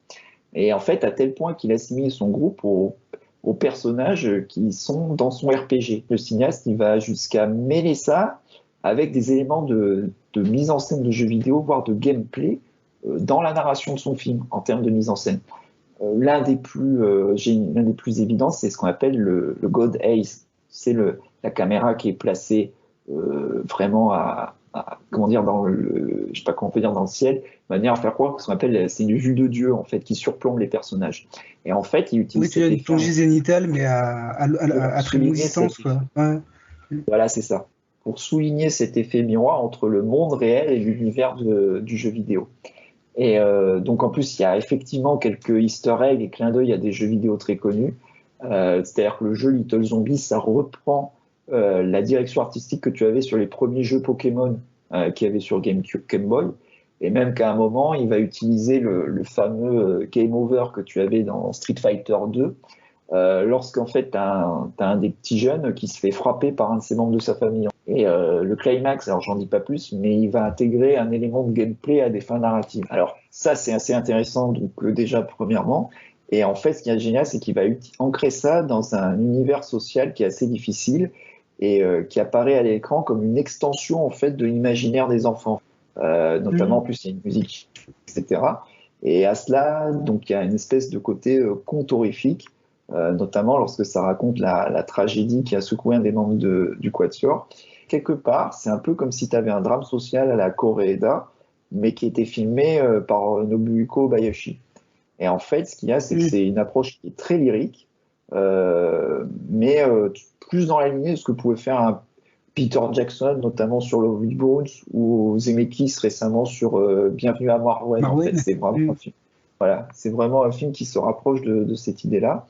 Et en fait, à tel point qu'il assimile son groupe aux personnages qui sont dans son RPG. Le cinéaste, il va jusqu'à mêler ça avec des éléments de mise en scène de jeux vidéo, voire de gameplay, dans la narration de son film, en termes de mise en scène. L'un des plus évidents, c'est ce qu'on appelle le God Ace. C'est la caméra qui est placée vraiment comment dire je sais pas comment on peut dire dans le ciel, de manière à faire croire que ce qu'on appelle c'est une vue de Dieu en fait qui surplombe les personnages. Et en fait, il utilise tu as une plongée zénitale, mais à très longue distance, quoi. Ouais. Voilà, c'est ça. Pour souligner cet effet miroir entre le monde réel et l'univers du jeu vidéo. Et donc en plus, il y a effectivement quelques easter eggs et clins d'œil à des jeux vidéo très connus. C'est-à-dire que le jeu Little Zombie, ça reprend la direction artistique que tu avais sur les premiers jeux Pokémon qu'il y avait sur GameCube, Game Boy. Et même qu'à un moment, il va utiliser le fameux Game Over que tu avais dans Street Fighter 2, lorsqu'en fait, tu as un des petits jeunes qui se fait frapper par un de ses membres de sa famille. Et le climax, alors j'en dis pas plus, mais il va intégrer un élément de gameplay à des fins narratives. Alors ça, c'est assez intéressant, donc déjà premièrement. Et en fait, ce qui est génial, c'est qu'il va ancrer ça dans un univers social qui est assez difficile et qui apparaît à l'écran comme une extension en fait de l'imaginaire des enfants. Notamment, en plus, il y a une musique, etc. Et à cela, donc, il y a une espèce de côté conte horrifique, notamment lorsque ça raconte la tragédie qui a secoué un des membres du Quatuor. Quelque part, c'est un peu comme si tu avais un drame social à la Koreeda, mais qui était filmé par Nobuko Bayashi. Et en fait, ce qu'il y a, c'est que c'est une approche qui est très lyrique, mais plus dans la lignée de ce que pouvait faire un Peter Jackson, notamment sur Lovely Bones, ou Zemeckis récemment sur Bienvenue à Marwen. En fait, c'est vraiment un film. Voilà, c'est vraiment un film qui se rapproche de cette idée-là.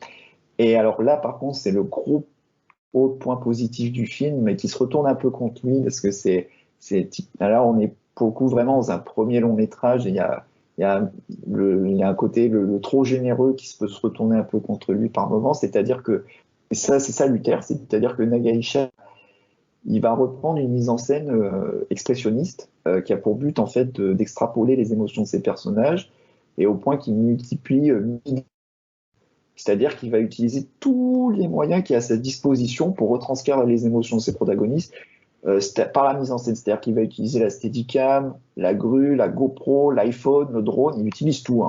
Et alors là, par contre, c'est le gros point positif du film, mais qui se retourne un peu contre lui, parce que là, on est pour le coup vraiment dans un premier long métrage, et il y a un côté le trop généreux qui peut se retourner un peu contre lui par moment, c'est-à-dire que, et ça, c'est ça Luther, c'est-à-dire que Nagaisha, il va reprendre une mise en scène expressionniste qui a pour but en fait d'extrapoler les émotions de ses personnages, et au point qu'il multiplie c'est-à-dire qu'il va utiliser tous les moyens qu'il a à sa disposition pour retranscrire les émotions de ses protagonistes par la mise en scène. C'est-à-dire qu'il va utiliser la Steadicam, la grue, la GoPro, l'iPhone, le drone, il utilise tout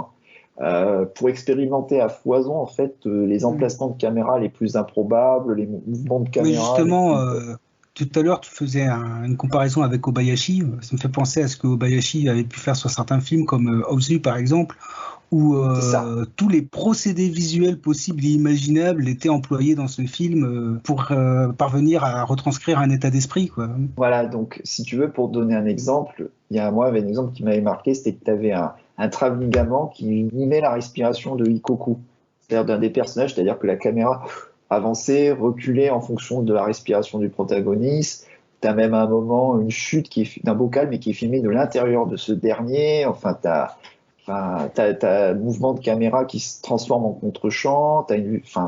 pour expérimenter à foison en fait les emplacements de caméra les plus improbables, les mouvements de caméra. Oui, justement, tout à l'heure, tu faisais une comparaison avec Kobayashi. Ça me fait penser à ce que Kobayashi avait pu faire sur certains films comme Ozu par exemple, où tous les procédés visuels possibles et imaginables étaient employés dans ce film pour parvenir à retranscrire un état d'esprit, quoi. Voilà, donc si tu veux, pour te donner un exemple, moi, il y avait un exemple qui m'avait marqué, c'était que tu avais un travelling qui mimait la respiration de Ikoku, c'est-à-dire d'un des personnages, c'est-à-dire que la caméra avançait, reculait en fonction de la respiration du protagoniste. Tu as même à un moment une chute d'un bocal, mais qui est filmée de l'intérieur de ce dernier. Enfin, t'as un mouvement de caméra qui se transforme en contre-champ.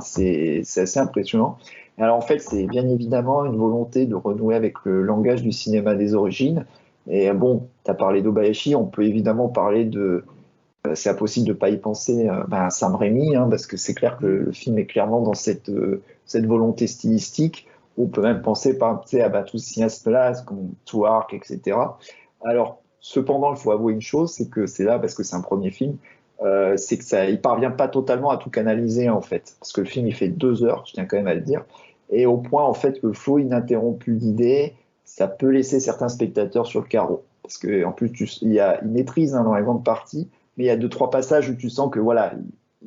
C'est assez impressionnant. Alors en fait, c'est bien évidemment une volonté de renouer avec le langage du cinéma des origines. Et bon, tu as parlé d'Obayashi, on peut évidemment parler de... c'est impossible de ne pas y penser Sam Raimi, parce que c'est clair que le film est clairement dans cette volonté stylistique. On peut même penser à tous ces cinéastes-là, comme Touark, etc. Alors, cependant, il faut avouer une chose, c'est que c'est là, parce que c'est un premier film, c'est que il parvient pas totalement à tout canaliser, en fait. Parce que le film, il fait 2 heures, je tiens quand même à le dire, et au point, en fait, que le flot ininterrompu d'idées, ça peut laisser certains spectateurs sur le carreau. Parce qu'en plus, il maîtrise dans la grande partie, mais il y a 2-3 passages où tu sens que, voilà,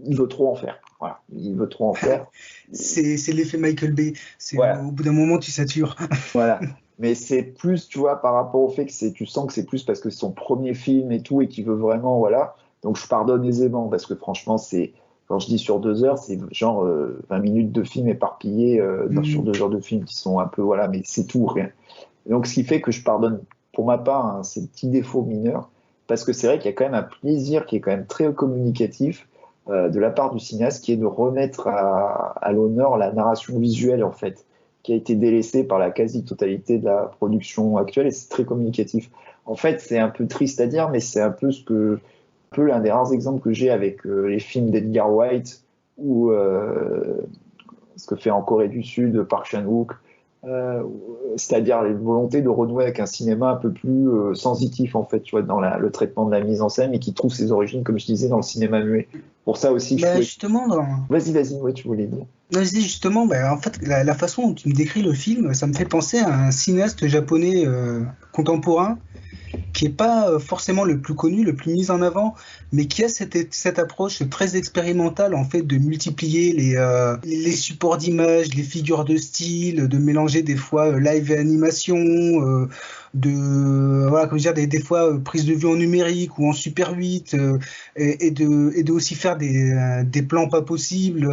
il veut trop en faire. Voilà, il veut trop en faire. C'est l'effet Michael Bay. Voilà. Au bout d'un moment, tu satures. Voilà. Mais c'est plus, tu vois, par rapport au fait que tu sens que c'est plus parce que c'est son premier film et tout, et qu'il veut vraiment, voilà. Donc je pardonne aisément, parce que franchement, quand je dis sur 2 heures, c'est genre 20 minutes de film éparpillé sur 2 heures de film qui sont un peu, voilà, mais c'est tout, rien. Donc ce qui fait que je pardonne, pour ma part, ces petits défauts mineurs, parce que c'est vrai qu'il y a quand même un plaisir qui est quand même très communicatif de la part du cinéaste, qui est de remettre à l'honneur la narration visuelle, en fait, qui a été délaissée par la quasi-totalité de la production actuelle, et c'est très communicatif. En fait, c'est un peu triste à dire, mais c'est un peu l'un des rares exemples que j'ai avec les films d'Edgar Wright, ou ce que fait en Corée du Sud Park Chan-wook, c'est-à-dire la volonté de renouer avec un cinéma un peu plus sensitif, en fait, tu vois, dans le traitement de la mise en scène, et qui trouve ses origines, comme je disais, dans le cinéma muet. Pour ça aussi, Justement, Vas-y, ouais, tu voulais dire. Non, je dis justement, en fait, la façon dont tu me décris le film, ça me fait penser à un cinéaste japonais contemporain qui n'est pas forcément le plus connu, le plus mis en avant, mais qui a cette approche très expérimentale, en fait, de multiplier les supports d'image, les figures de style, de mélanger des fois live et animation, voilà, comme dire, des fois prise de vue en numérique ou en Super 8, et de aussi faire des plans pas possibles,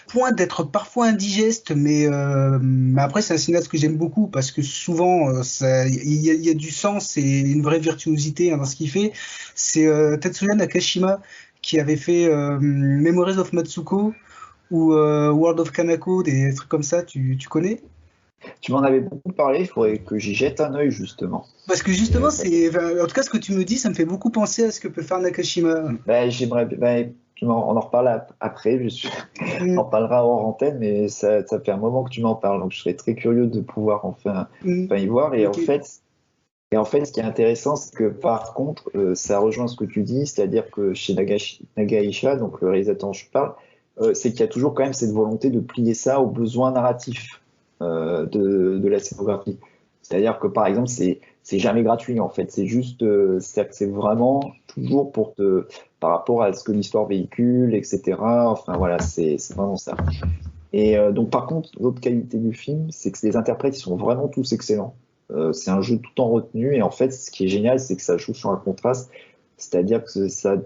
point d'être parfois indigeste, mais après c'est un cinéaste que j'aime beaucoup parce que souvent il y a du sens et une vraie virtuosité dans ce qu'il fait. C'est Tetsuya Nakashima qui avait fait Memories of Matsuko ou World of Kanako, des trucs comme ça, tu connais? Tu m'en avais beaucoup parlé, il faudrait que j'y jette un œil, justement. Parce que justement, en tout cas, ce que tu me dis, ça me fait beaucoup penser à ce que peut faire Nakashima. On en reparle après, on en parlera hors antenne, mais ça fait un moment que tu m'en parles, donc je serais très curieux de pouvoir enfin y voir. Et Okay. en fait, ce qui est intéressant, c'est que par contre, ça rejoint ce que tu dis, c'est-à-dire que chez Nagaisha, donc le réalisateur dont je parle, c'est qu'il y a toujours quand même cette volonté de plier ça aux besoins narratifs de la scénographie. C'est-à-dire que par exemple, c'est jamais gratuit, en fait, c'est juste, c'est vraiment toujours par rapport à ce que l'histoire véhicule, etc. Enfin voilà, c'est vraiment ça. Et donc par contre, l'autre qualité du film, c'est que les interprètes, ils sont vraiment tous excellents. C'est un jeu tout en retenue, et en fait, ce qui est génial, c'est que ça joue sur un contraste, c'est-à-dire que ça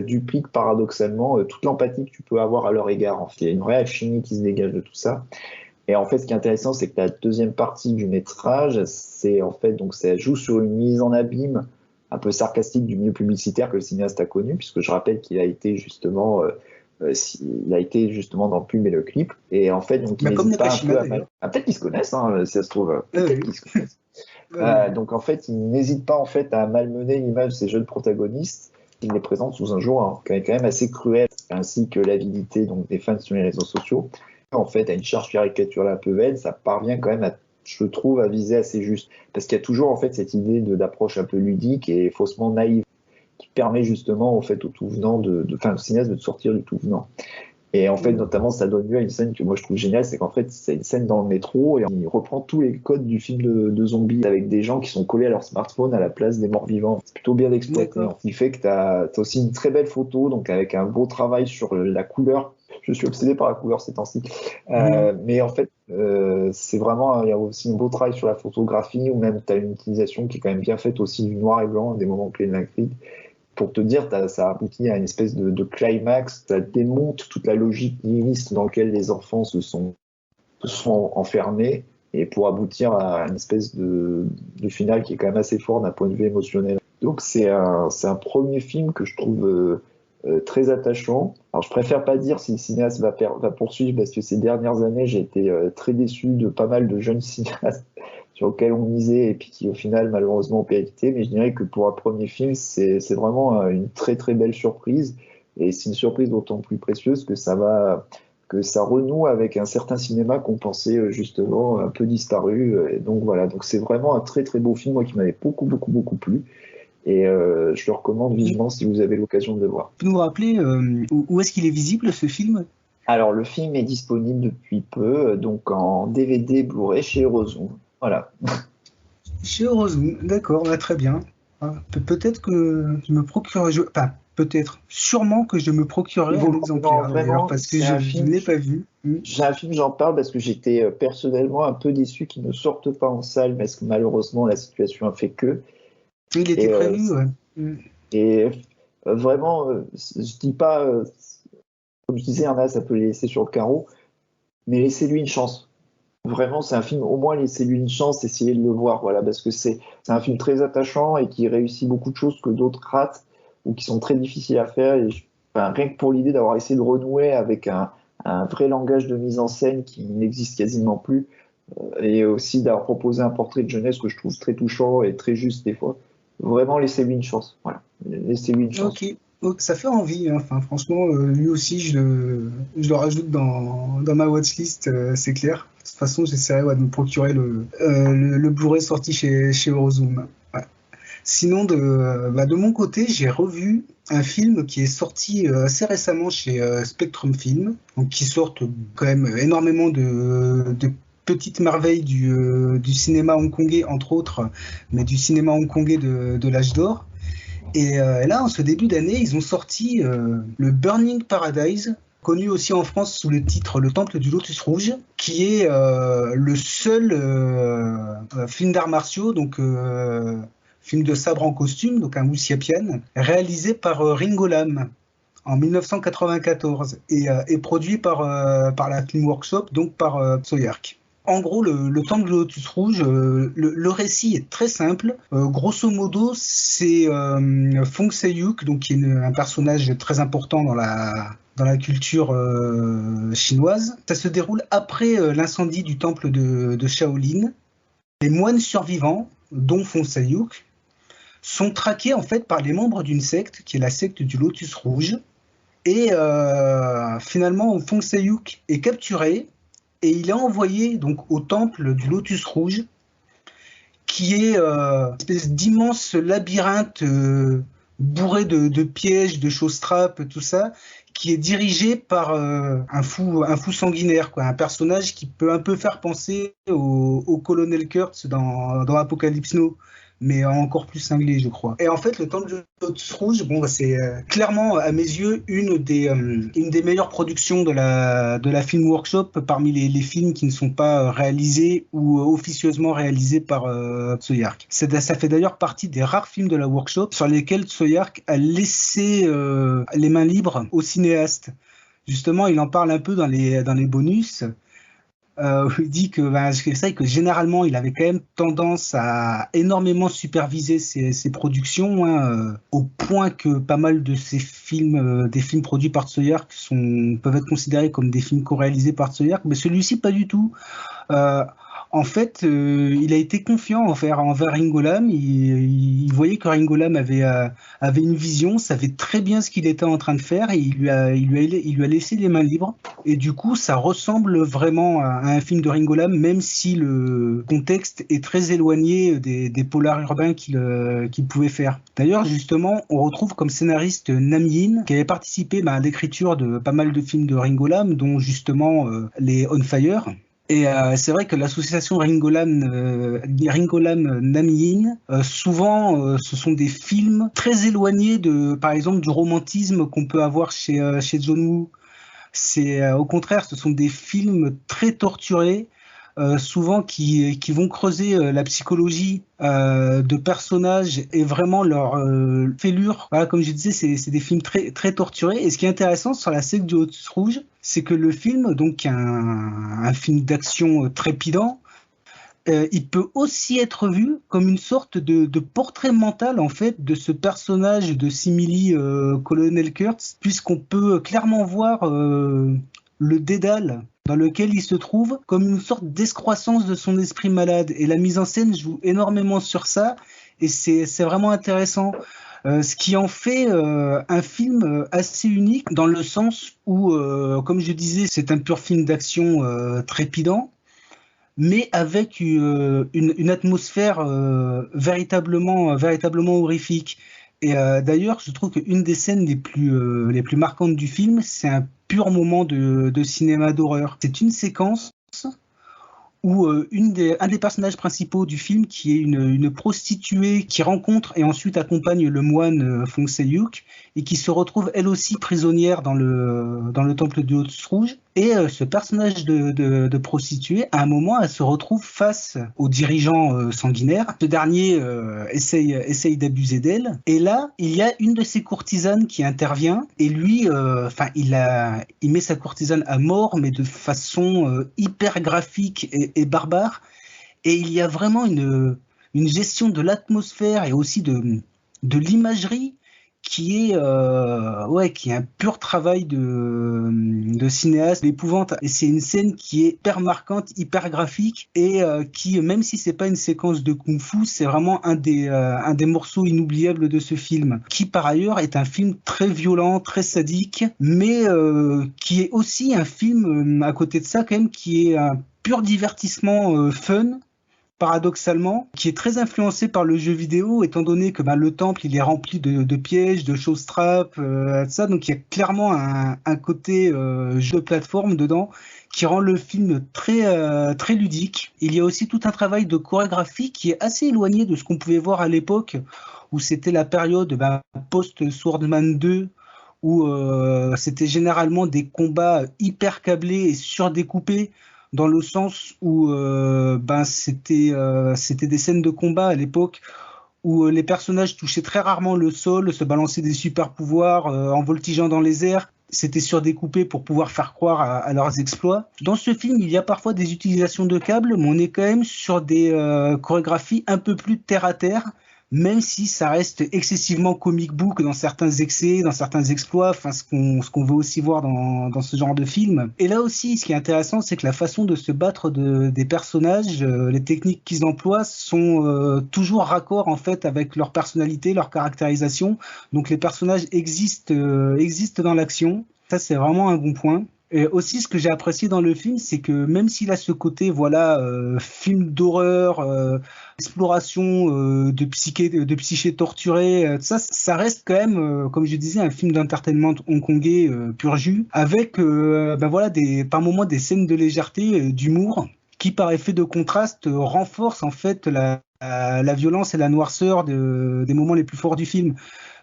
duplique paradoxalement toute l'empathie que tu peux avoir à leur égard. En fait, il y a une vraie alchimie qui se dégage de tout ça. Et en fait, ce qui est intéressant, c'est que la deuxième partie du métrage, c'est en fait, donc ça joue sur une mise en abîme un peu sarcastique du milieu publicitaire que le cinéaste a connu, puisque je rappelle qu'il a été justement dans le pub et le clip. Et en fait, donc, il n'hésite pas un peu à peut-être qu'ils se connaissent, si ça se trouve. Peut-être qu'ils se connaissent. Donc en fait, il n'hésite pas en fait à malmener l'image de ces jeunes protagonistes. Il les présente sous un jour quand même assez cruel, ainsi que l'avidité donc des fans sur les réseaux sociaux. En fait, à une charge caricaturale un peu vaine, ça parvient quand même je trouve, à viser assez juste. Parce qu'il y a toujours en fait cette idée d'approche un peu ludique et faussement naïve, qui permet justement en fait au tout venant au cinéaste de sortir du tout venant. Et en fait, notamment, ça donne lieu à une scène que moi je trouve géniale, c'est qu'en fait, c'est une scène dans le métro, et il reprend tous les codes du film de zombies, avec des gens qui sont collés à leur smartphone à la place des morts vivants. C'est plutôt bien exploité. Ce qui fait que tu as aussi une très belle photo, donc avec un beau travail sur la couleur. Je suis obsédé par la couleur ces temps-ci. Mais en fait, c'est vraiment, il y a aussi un beau travail sur la photographie, ou même tu as une utilisation qui est quand même bien faite aussi du noir et blanc, des moments clés de l'intrigue. Pour te dire, ça aboutit à une espèce de climax, ça démonte toute la logique nihiliste dans laquelle les enfants se sont enfermés, et pour aboutir à une espèce de finale qui est quand même assez fort d'un point de vue émotionnel. Donc c'est un premier film que je trouve très attachant. Alors je préfère pas dire si le cinéaste va poursuivre, parce que ces dernières années j'ai été très déçu de pas mal de jeunes cinéastes sur lesquels on misait et puis qui au final malheureusement ont périclité, mais je dirais que pour un premier film c'est vraiment une très très belle surprise, et c'est une surprise d'autant plus précieuse que ça renoue avec un certain cinéma qu'on pensait justement un peu disparu. Et donc voilà, donc c'est vraiment un très très beau film, moi qui m'avait beaucoup beaucoup beaucoup plu, et je le recommande vivement si vous avez l'occasion de le voir. Tu peux nous rappeler où est-ce qu'il est visible, ce film? Alors le film est disponible depuis peu, donc en DVD Blu-ray chez Eurozoom. Voilà. Chez Eurozoom, d'accord, très bien. Peut-être que je me procurerai, enfin peut-être, sûrement que je me procurerai un exemplaire d'ailleurs, parce que je ne l'ai pas vu. J'ai un film, j'en parle parce que j'étais personnellement un peu déçu qu'il ne sorte pas en salle, parce que malheureusement la situation a fait que. Il était prévu, ouais. Et vraiment, je dis pas, comme je disais, ça peut les laisser sur le carreau, mais laissez-lui une chance. Vraiment, c'est un film, au moins laissez-lui une chance, essayez de le voir, voilà, parce que c'est un film très attachant et qui réussit beaucoup de choses que d'autres ratent ou qui sont très difficiles à faire. Et rien que pour l'idée d'avoir essayé de renouer avec un vrai langage de mise en scène qui n'existe quasiment plus, et aussi d'avoir proposé un portrait de jeunesse que je trouve très touchant et très juste des fois. Vraiment, laissez-lui une chance. Voilà, laissez-lui une chance. Ok, ça fait envie, hein. Enfin, franchement, lui aussi, je le rajoute dans ma watchlist, c'est clair. De toute façon, j'essaierai de me procurer le Blu-ray sorti chez Eurozoom. Ouais. Sinon, de mon côté, j'ai revu un film qui est sorti assez récemment chez Spectrum Film, donc qui sortent quand même énormément de petites merveilles du cinéma hongkongais, entre autres, mais du cinéma hongkongais de l'âge d'or. Et là, en ce début d'année, ils ont sorti le Burning Paradise, connu aussi en France sous le titre Le Temple du Lotus Rouge, qui est le seul film d'arts martiaux, donc film de sabre en costume, donc un wuxiapian, réalisé par Ringo Lam en 1994 et produit par la Film Workshop, donc par Tsoyark. En gros, le Temple de Lotus Rouge, le récit est très simple. Grosso modo, c'est Fong Se-hyuk, donc qui est un personnage très important dans la culture chinoise. Ça se déroule après l'incendie du temple de Shaolin. Les moines survivants, dont Fong Se-hyuk, sont traqués en fait par les membres d'une secte, qui est la secte du Lotus Rouge. Et finalement, Fong Se-hyuk est capturé. Et il est envoyé donc au temple du Lotus Rouge, qui est une espèce d'immense labyrinthe bourré de pièges, de choses-trappes, tout ça, qui est dirigé par un fou sanguinaire, quoi, un personnage qui peut un peu faire penser au colonel Kurtz dans Apocalypse Now, mais encore plus cinglé, je crois. Et en fait, le Temple du Lotus Rouge, c'est clairement, à mes yeux, une des meilleures productions de la Film Workshop parmi les films qui ne sont pas réalisés ou officieusement réalisés par Tsoyark. Ça fait d'ailleurs partie des rares films de la Workshop sur lesquels Tsoyark a laissé les mains libres aux cinéastes. Justement, il en parle un peu dans les bonus. Où il dit que c'est vrai que généralement il avait quand même tendance à énormément superviser ses productions, hein, au point que pas mal de ces films, des films produits par Tsoyark peuvent être considérés comme des films co-réalisés par Tsoyark, mais celui-ci pas du tout. En fait, il a été confiant envers Ringo Lam. Il voyait que Ringo Lam avait une vision, savait très bien ce qu'il était en train de faire, et il lui a laissé les mains libres. Et du coup, ça ressemble vraiment à un film de Ringo Lam, même si le contexte est très éloigné des polars urbains qu'il pouvait faire. D'ailleurs, justement, on retrouve comme scénariste Nam Yin, qui avait participé à l'écriture de pas mal de films de Ringo Lam, dont justement les On Fire. Et c'est vrai que l'association Ringo Lam Nam Yin, souvent ce sont des films très éloignés par exemple du romantisme qu'on peut avoir chez John Woo. Au contraire, ce sont des films très torturés, souvent qui vont creuser la psychologie de personnages et vraiment leur fêlure. Voilà, comme je disais, c'est des films très, très torturés. Et ce qui est intéressant sur la secte du Lotus Rouge, c'est que le film, donc un film d'action trépidant, il peut aussi être vu comme une sorte de portrait mental en fait de ce personnage de simili Colonel Kurtz, puisqu'on peut clairement voir le dédale dans lequel il se trouve comme une sorte d'excroissance de son esprit malade. Et la mise en scène joue énormément sur ça, et c'est vraiment intéressant. Ce qui en fait un film assez unique dans le sens où, comme je disais, c'est un pur film d'action trépidant, mais avec une atmosphère véritablement horrifique. Et d'ailleurs, je trouve qu'une des scènes les plus marquantes du film, c'est un pur moment de cinéma d'horreur. C'est une séquence où un des personnages principaux du film, qui est une prostituée qui rencontre et ensuite accompagne le moine Fong Se-hyuk, et qui se retrouve elle aussi prisonnière dans le temple du Haut-Rouge. Et ce personnage de prostituée, à un moment, elle se retrouve face au dirigeant sanguinaire. Ce dernier essaye d'abuser d'elle. Et là, il y a une de ses courtisanes qui intervient. Et lui, il met sa courtisane à mort, mais de façon hyper graphique et barbare. Et il y a vraiment une gestion de l'atmosphère et aussi de l'imagerie qui est un pur travail de cinéaste, d'épouvante. Et c'est une scène qui est hyper marquante, hyper graphique, et qui, même si c'est pas une séquence de kung-fu, c'est vraiment un des morceaux inoubliables de ce film, qui par ailleurs est un film très violent, très sadique, mais qui est aussi un film, à côté de ça quand même, qui est un pur divertissement fun, paradoxalement, qui est très influencé par le jeu vidéo, étant donné que le temple il est rempli de pièges, de show-strap, ça, donc il y a clairement un côté jeu de plateforme dedans qui rend le film très ludique. Il y a aussi tout un travail de chorégraphie qui est assez éloigné de ce qu'on pouvait voir à l'époque, où c'était la période post-Swordman 2, où c'était généralement des combats hyper câblés et surdécoupés, dans le sens où c'était des scènes de combat à l'époque où les personnages touchaient très rarement le sol, se balançaient des super pouvoirs en voltigeant dans les airs. C'était surdécoupé pour pouvoir faire croire à leurs exploits. Dans ce film, il y a parfois des utilisations de câbles, mais on est quand même sur des chorégraphies un peu plus terre à terre, même si ça reste excessivement comic book dans certains excès, dans certains exploits, ce qu'on veut aussi voir dans ce genre de film. Et là aussi, ce qui est intéressant, c'est que la façon de se battre des personnages, les techniques qu'ils emploient sont toujours raccord en fait avec leur personnalité, leur caractérisation. Donc les personnages existent dans l'action. Ça, c'est vraiment un bon point. Et aussi, ce que j'ai apprécié dans le film, c'est que même s'il a ce côté, film d'horreur, exploration de psyché torturée, ça reste quand même, comme je disais, un film d'entertainment hongkongais pur jus, avec par moments des scènes de légèreté, d'humour, qui par effet de contraste renforcent en fait la violence et la noirceur des moments les plus forts du film.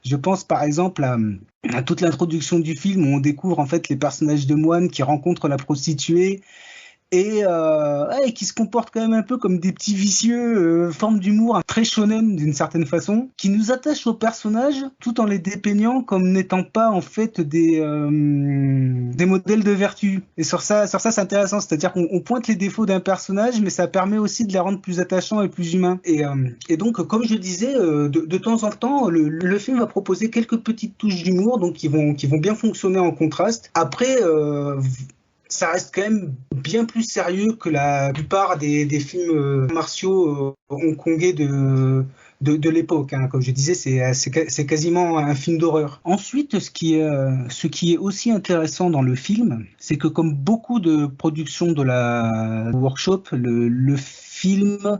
Je pense par exemple à toute l'introduction du film où on découvre en fait les personnages de moines qui rencontrent la prostituée et qui se comportent quand même un peu comme des petits vicieux, forme d'humour très shonen d'une certaine façon, qui nous attachent aux personnages tout en les dépeignant comme n'étant pas en fait des modèles de vertu. Et sur ça c'est intéressant, c'est-à-dire qu'on pointe les défauts d'un personnage, mais ça permet aussi de les rendre plus attachants et plus humains. Et donc, comme je disais, de temps en temps, le film va proposer quelques petites touches d'humour, donc qui vont bien fonctionner en contraste. Après, ça reste quand même bien plus sérieux que la plupart des films martiaux hongkongais de l'époque. Comme je disais, c'est quasiment un film d'horreur. Ensuite, ce qui est aussi intéressant dans le film, c'est que comme beaucoup de productions de la workshop, le film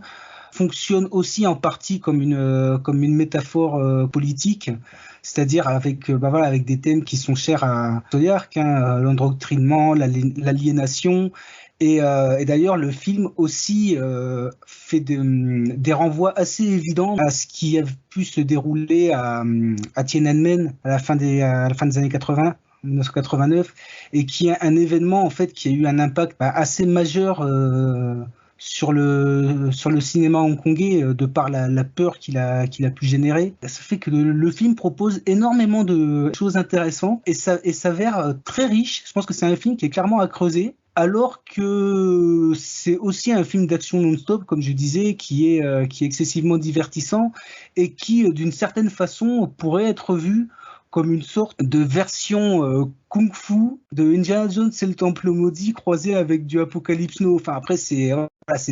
fonctionne aussi en partie comme une métaphore politique, c'est-à-dire avec des thèmes qui sont chers à Zodiac, l'endoctrinement, l'aliénation. Et d'ailleurs, le film aussi fait des renvois assez évidents à ce qui a pu se dérouler à Tiananmen à la fin des années 80. 1989, et qui est un événement en fait qui a eu un impact assez majeur sur le cinéma hongkongais, de par la peur qu'il a pu générer. Ça fait que le film propose énormément de choses intéressantes et s'avère très riche. Je pense que c'est un film qui est clairement à creuser. alors que c'est aussi un film d'action non-stop, comme je disais, qui est excessivement divertissant et qui, d'une certaine façon, pourrait être vu comme une sorte de version kung-fu de Indiana Jones et le Temple maudit croisé avec du Apocalypse Now. Enfin, après, c'est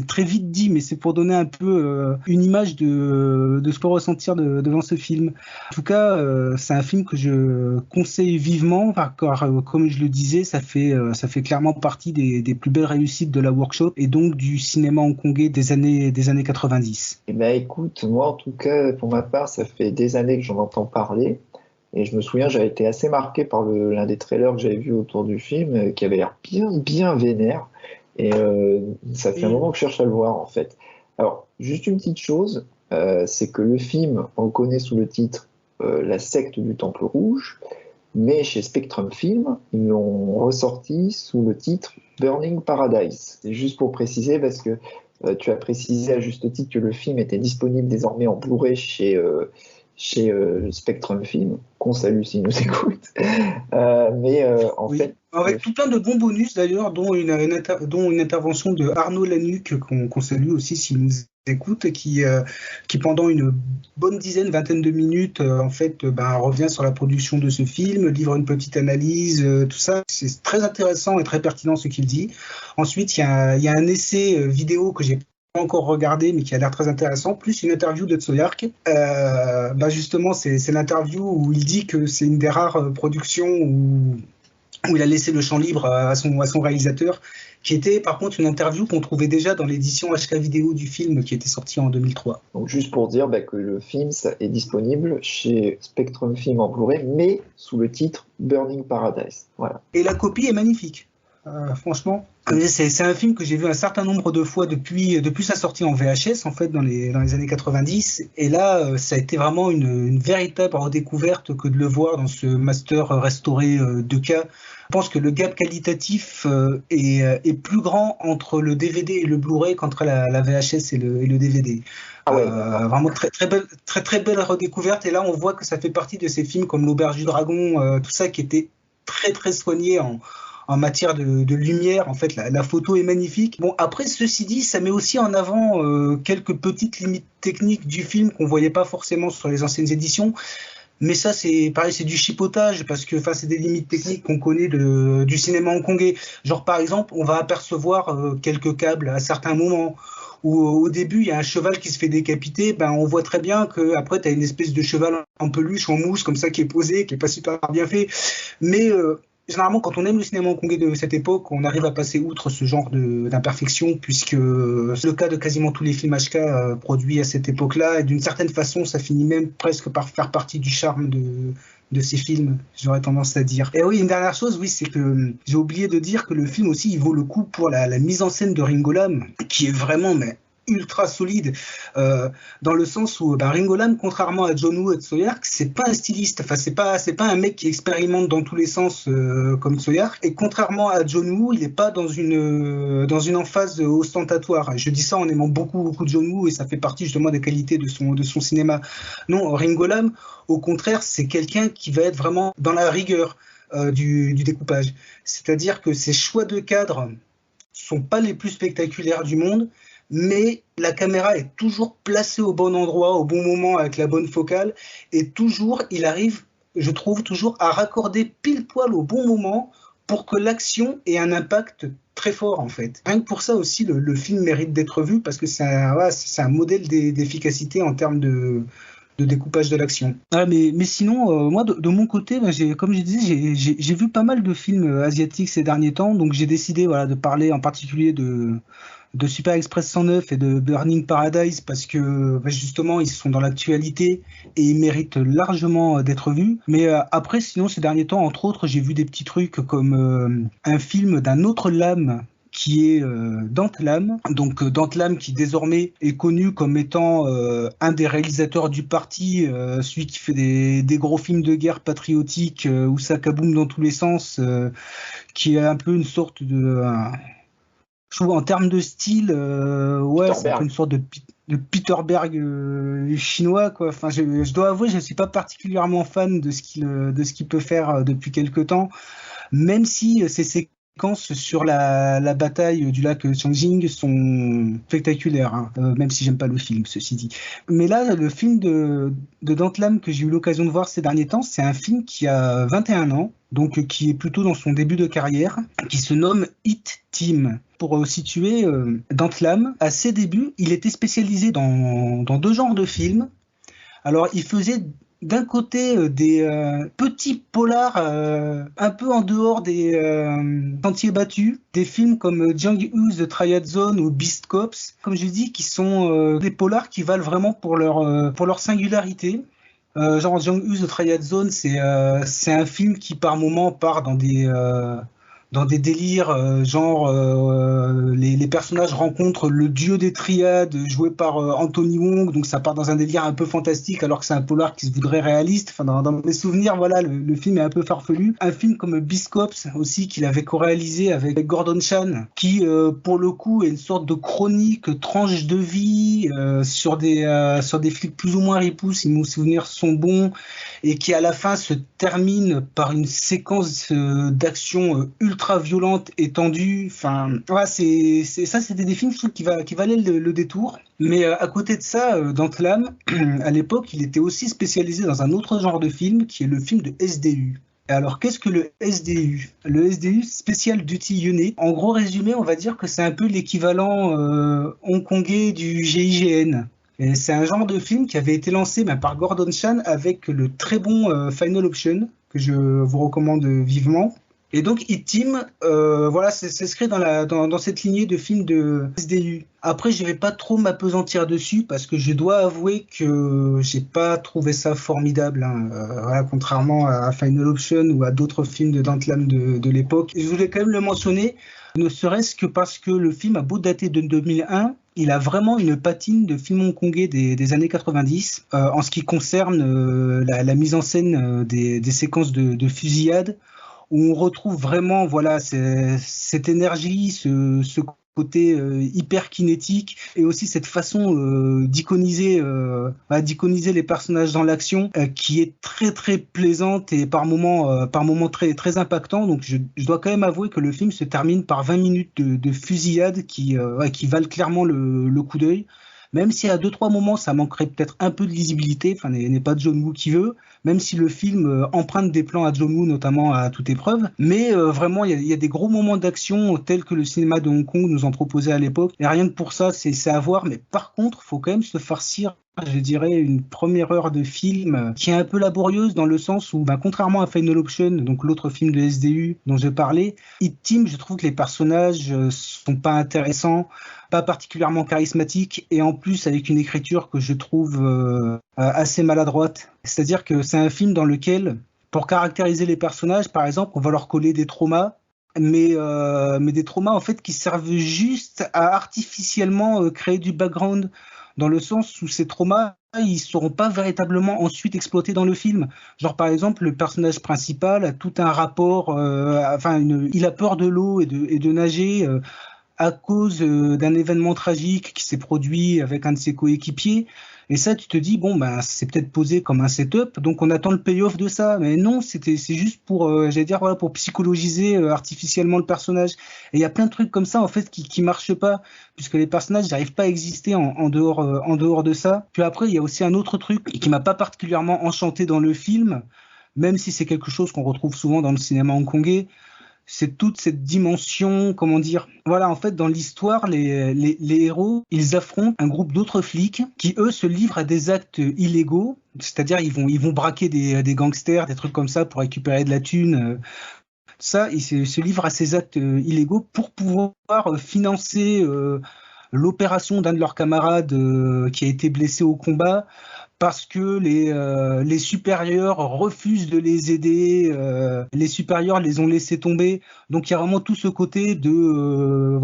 très vite dit, mais c'est pour donner un peu une image de ce qu'on ressentir devant ce film. En tout cas, c'est un film que je conseille vivement, car comme je le disais, ça fait clairement partie des plus belles réussites de la workshop et donc du cinéma hongkongais des années 90. Eh ben, écoute, moi, en tout cas, pour ma part, ça fait des années que j'en entends parler. Et je me souviens, j'avais été assez marqué par l'un des trailers que j'avais vu autour du film, qui avait l'air bien, bien vénère. Et ça fait un moment que je cherche à le voir, en fait. Alors, juste une petite chose, c'est que le film, on le connaît sous le titre La secte du Temple Rouge, mais chez Spectrum Film, ils l'ont ressorti sous le titre Burning Paradise. C'est juste pour préciser, parce que tu as précisé à juste titre que le film était disponible désormais en Blu-ray chez Spectrum Film, qu'on salue s'ils nous écoutent. En fait. Avec tout plein de bons bonus d'ailleurs, dont une intervention de Arnaud Lanuc, qu'on salue aussi s'il nous écoute, qui pendant une bonne vingtaine de minutes, revient sur la production de ce film, livre une petite analyse, tout ça. C'est très intéressant et très pertinent ce qu'il dit. Ensuite, il y a un essai vidéo que j'ai pas encore regardé, mais qui a l'air très intéressant, plus une interview de Tsoyark. Justement, c'est l'interview où il dit que c'est une des rares productions où il a laissé le champ libre à son réalisateur, qui était par contre une interview qu'on trouvait déjà dans l'édition HK vidéo du film qui était sorti en 2003. Donc juste pour dire que le film ça est disponible chez Spectrum Film en Blu-ray, mais sous le titre Burning Paradise. Voilà. Et la copie est magnifique. Franchement, c'est un film que j'ai vu un certain nombre de fois depuis sa sortie en VHS, en fait, dans les années 90. Et là, ça a été vraiment une véritable redécouverte que de le voir dans ce master restauré 2K. Je pense que le gap qualitatif est plus grand entre le DVD et le Blu-ray qu'entre la VHS et le DVD. Ah ouais. Vraiment très belle redécouverte. Et là, on voit que ça fait partie de ces films comme L'Auberge du Dragon, tout ça qui était très très soigné en matière de lumière. En fait, la photo est magnifique. Bon, après, ceci dit, ça met aussi en avant quelques petites limites techniques du film qu'on voyait pas forcément sur les anciennes éditions. Mais ça, c'est pareil, c'est du chipotage, parce que c'est des limites techniques qu'on connaît du cinéma hongkongais. Genre, par exemple, on va apercevoir quelques câbles à certains moments. Où au début, il y a un cheval qui se fait décapiter, on voit très bien qu'après, tu as une espèce de cheval en peluche, en mousse, comme ça, qui est posé, qui est pas super bien fait. Mais généralement, quand on aime le cinéma hongkongais de cette époque, on arrive à passer outre ce genre d'imperfection, puisque c'est le cas de quasiment tous les films HK produits à cette époque-là, et d'une certaine façon, ça finit même presque par faire partie du charme de ces films, j'aurais tendance à dire. Et oui, une dernière chose, oui, c'est que j'ai oublié de dire que le film aussi, il vaut le coup pour la mise en scène de Ringo Lam, qui est vraiment ultra solide, dans le sens où Ringo Lam, contrairement à John Woo et Tsoyark, c'est pas un styliste, c'est pas un mec qui expérimente dans tous les sens comme Tsoyark, et contrairement à John Woo, il est pas dans une emphase ostentatoire. Je dis ça en aimant beaucoup John Woo, et ça fait partie justement des qualités de son cinéma. Non, Ringo Lam, au contraire, c'est quelqu'un qui va être vraiment dans la rigueur du découpage. C'est-à-dire que ses choix de cadre sont pas les plus spectaculaires du monde, mais la caméra est toujours placée au bon endroit, au bon moment, avec la bonne focale, et toujours, il arrive, je trouve, toujours à raccorder pile poil au bon moment pour que l'action ait un impact très fort, en fait. Rien que pour ça aussi, le film mérite d'être vu, parce que c'est un modèle d'efficacité en termes de découpage de l'action. Mais sinon, moi, de mon côté, comme je disais, j'ai vu pas mal de films asiatiques ces derniers temps, donc j'ai décidé de parler en particulier de Super Express 109 et de Burning Paradise, parce que justement, ils sont dans l'actualité et ils méritent largement d'être vus. Mais après, sinon, ces derniers temps, entre autres, j'ai vu des petits trucs comme un film d'un autre Lam, qui est Dante Lam. Donc Dante Lam, qui désormais est connu comme étant un des réalisateurs du parti, celui qui fait des gros films de guerre patriotiques où ça kaboum dans tous les sens, qui est un peu une sorte de... je trouve en termes de style, c'est un peu une sorte de Peter Berg chinois, quoi. Enfin, je dois avouer, je ne suis pas particulièrement fan de ce qu'il peut faire depuis quelque temps, même si c'est ses sur la bataille du lac Changjing sont spectaculaires, hein, même si j'aime pas le film, ceci dit. Mais là, le film de Dante Lam que j'ai eu l'occasion de voir ces derniers temps, c'est un film qui a 21 ans, donc qui est plutôt dans son début de carrière, qui se nomme Hit Team. Pour situer Dante Lam, à ses débuts, il était spécialisé dans deux genres de films. Alors, il faisait d'un côté des petits polars un peu en dehors des sentiers battus, des films comme Django The Triad Zone ou Beast Cops, comme je dis, qui sont des polars qui valent vraiment pour leur singularité. Genre Django The Triad Zone, c'est un film qui par moment part dans des délires, les personnages rencontrent le dieu des triades joué par Anthony Wong, donc ça part dans un délire un peu fantastique alors que c'est un polar qui se voudrait réaliste. Enfin, dans mes souvenirs, voilà, le film est un peu farfelu. Un film comme Beast Cops aussi qu'il avait co-réalisé avec Gordon Chan, qui pour le coup est une sorte de chronique tranche de vie sur des flics plus ou moins ripoux si mes souvenirs sont bons, et qui à la fin se termine par une séquence d'action ultra violente et tendue. Enfin, ouais, c'était des films, je trouve, qui valaient le détour. Mais à côté de ça, Dante Lam, à l'époque, il était aussi spécialisé dans un autre genre de film, qui est le film de SDU. Alors, qu'est-ce que le SDU? Le SDU, Special Duty Unit. En gros résumé, on va dire que c'est un peu l'équivalent hongkongais du GIGN. Et c'est un genre de film qui avait été lancé par Gordon Chan avec le très bon Final Option, que je vous recommande vivement. Et donc Hit Team, voilà, c'est s'inscrit dans cette lignée de films de SDU. Après, je vais pas trop m'apesantir dessus parce que je dois avouer que j'ai pas trouvé ça formidable, hein. Voilà, contrairement à Final Option ou à d'autres films de Dante Lam de l'époque. Je voulais quand même le mentionner, ne serait-ce que parce que le film a beau dater de 2001, il a vraiment une patine de film hongkongais des années 90 en ce qui concerne la mise en scène des séquences de fusillade, où on retrouve vraiment, voilà, cette énergie, ce côté hyper kinétique, et aussi cette façon d'iconiser les personnages dans l'action, qui est très très plaisante et par moments très très impactant. Donc je dois quand même avouer que le film se termine par 20 minutes de fusillade qui valent clairement le coup d'œil. Même si à 2-3 moments ça manquerait peut-être un peu de lisibilité, enfin n'est pas John Woo qui veut, même si le film emprunte des plans à John Woo, notamment à toute épreuve, mais vraiment il y a des gros moments d'action tels que le cinéma de Hong Kong nous en proposait à l'époque, et rien que pour ça c'est à voir. Mais par contre, faut quand même se farcir, je dirais, une première heure de film qui est un peu laborieuse, dans le sens où, contrairement à Final Option, donc l'autre film de SDU dont je parlais, Hit Team, je trouve que les personnages sont pas intéressants, pas particulièrement charismatiques, et en plus avec une écriture que je trouve assez maladroite. C'est-à-dire que c'est un film dans lequel, pour caractériser les personnages, par exemple, on va leur coller des traumas, mais des traumas en fait qui servent juste à artificiellement créer du background, dans le sens où ces traumas, ils ne seront pas véritablement ensuite exploités dans le film. Genre par exemple, le personnage principal a tout un rapport, il a peur de l'eau et de nager à cause d'un événement tragique qui s'est produit avec un de ses coéquipiers. Et ça, tu te dis, bon, c'est peut-être posé comme un setup, donc on attend le payoff de ça. Mais non, c'est juste pour, voilà, pour psychologiser artificiellement le personnage. Et il y a plein de trucs comme ça, en fait, qui marchent pas, puisque les personnages n'arrivent pas à exister en dehors de ça. Puis après, il y a aussi un autre truc qui m'a pas particulièrement enchanté dans le film, même si c'est quelque chose qu'on retrouve souvent dans le cinéma hongkongais. C'est toute cette dimension, comment dire. Voilà, en fait, dans l'histoire, les héros, ils affrontent un groupe d'autres flics qui, eux, se livrent à des actes illégaux. C'est-à-dire, ils vont braquer des gangsters, des trucs comme ça pour récupérer de la thune. Ça, ils se livrent à ces actes illégaux pour pouvoir financer l'opération d'un de leurs camarades qui a été blessé au combat, parce que les supérieurs refusent de les aider, les supérieurs les ont laissés tomber. Donc il y a vraiment tout ce côté de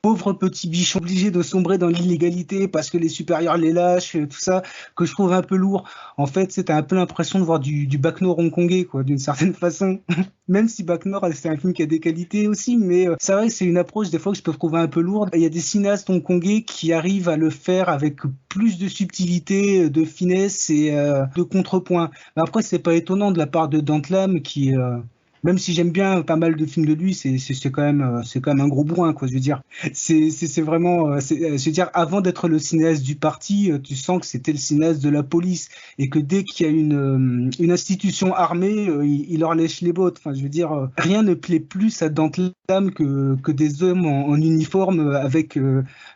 pauvres petits bichons obligés de sombrer dans l'illégalité parce que les supérieurs les lâchent, tout ça, que je trouve un peu lourd. En fait, c'était un peu l'impression de voir du Bac Nord hongkongais, quoi, d'une certaine façon. Même si Bac Nord, c'est un film qui a des qualités aussi, mais c'est vrai que c'est une approche des fois que je peux trouver un peu lourde. Il y a des cinéastes hongkongais qui arrivent à le faire avec plus de subtilité, de finesse et de contrepoint. Mais après, c'est pas étonnant de la part de Dante Lam qui Même si j'aime bien pas mal de films de lui, c'est quand même un gros bourrin, quoi. Je veux dire, c'est vraiment, je veux dire, avant d'être le cinéaste du parti, tu sens que c'était le cinéaste de la police et que dès qu'il y a une institution armée, il leur lèche les bottes. Enfin, je veux dire, rien ne plaît plus à Dantelam que des hommes en uniforme avec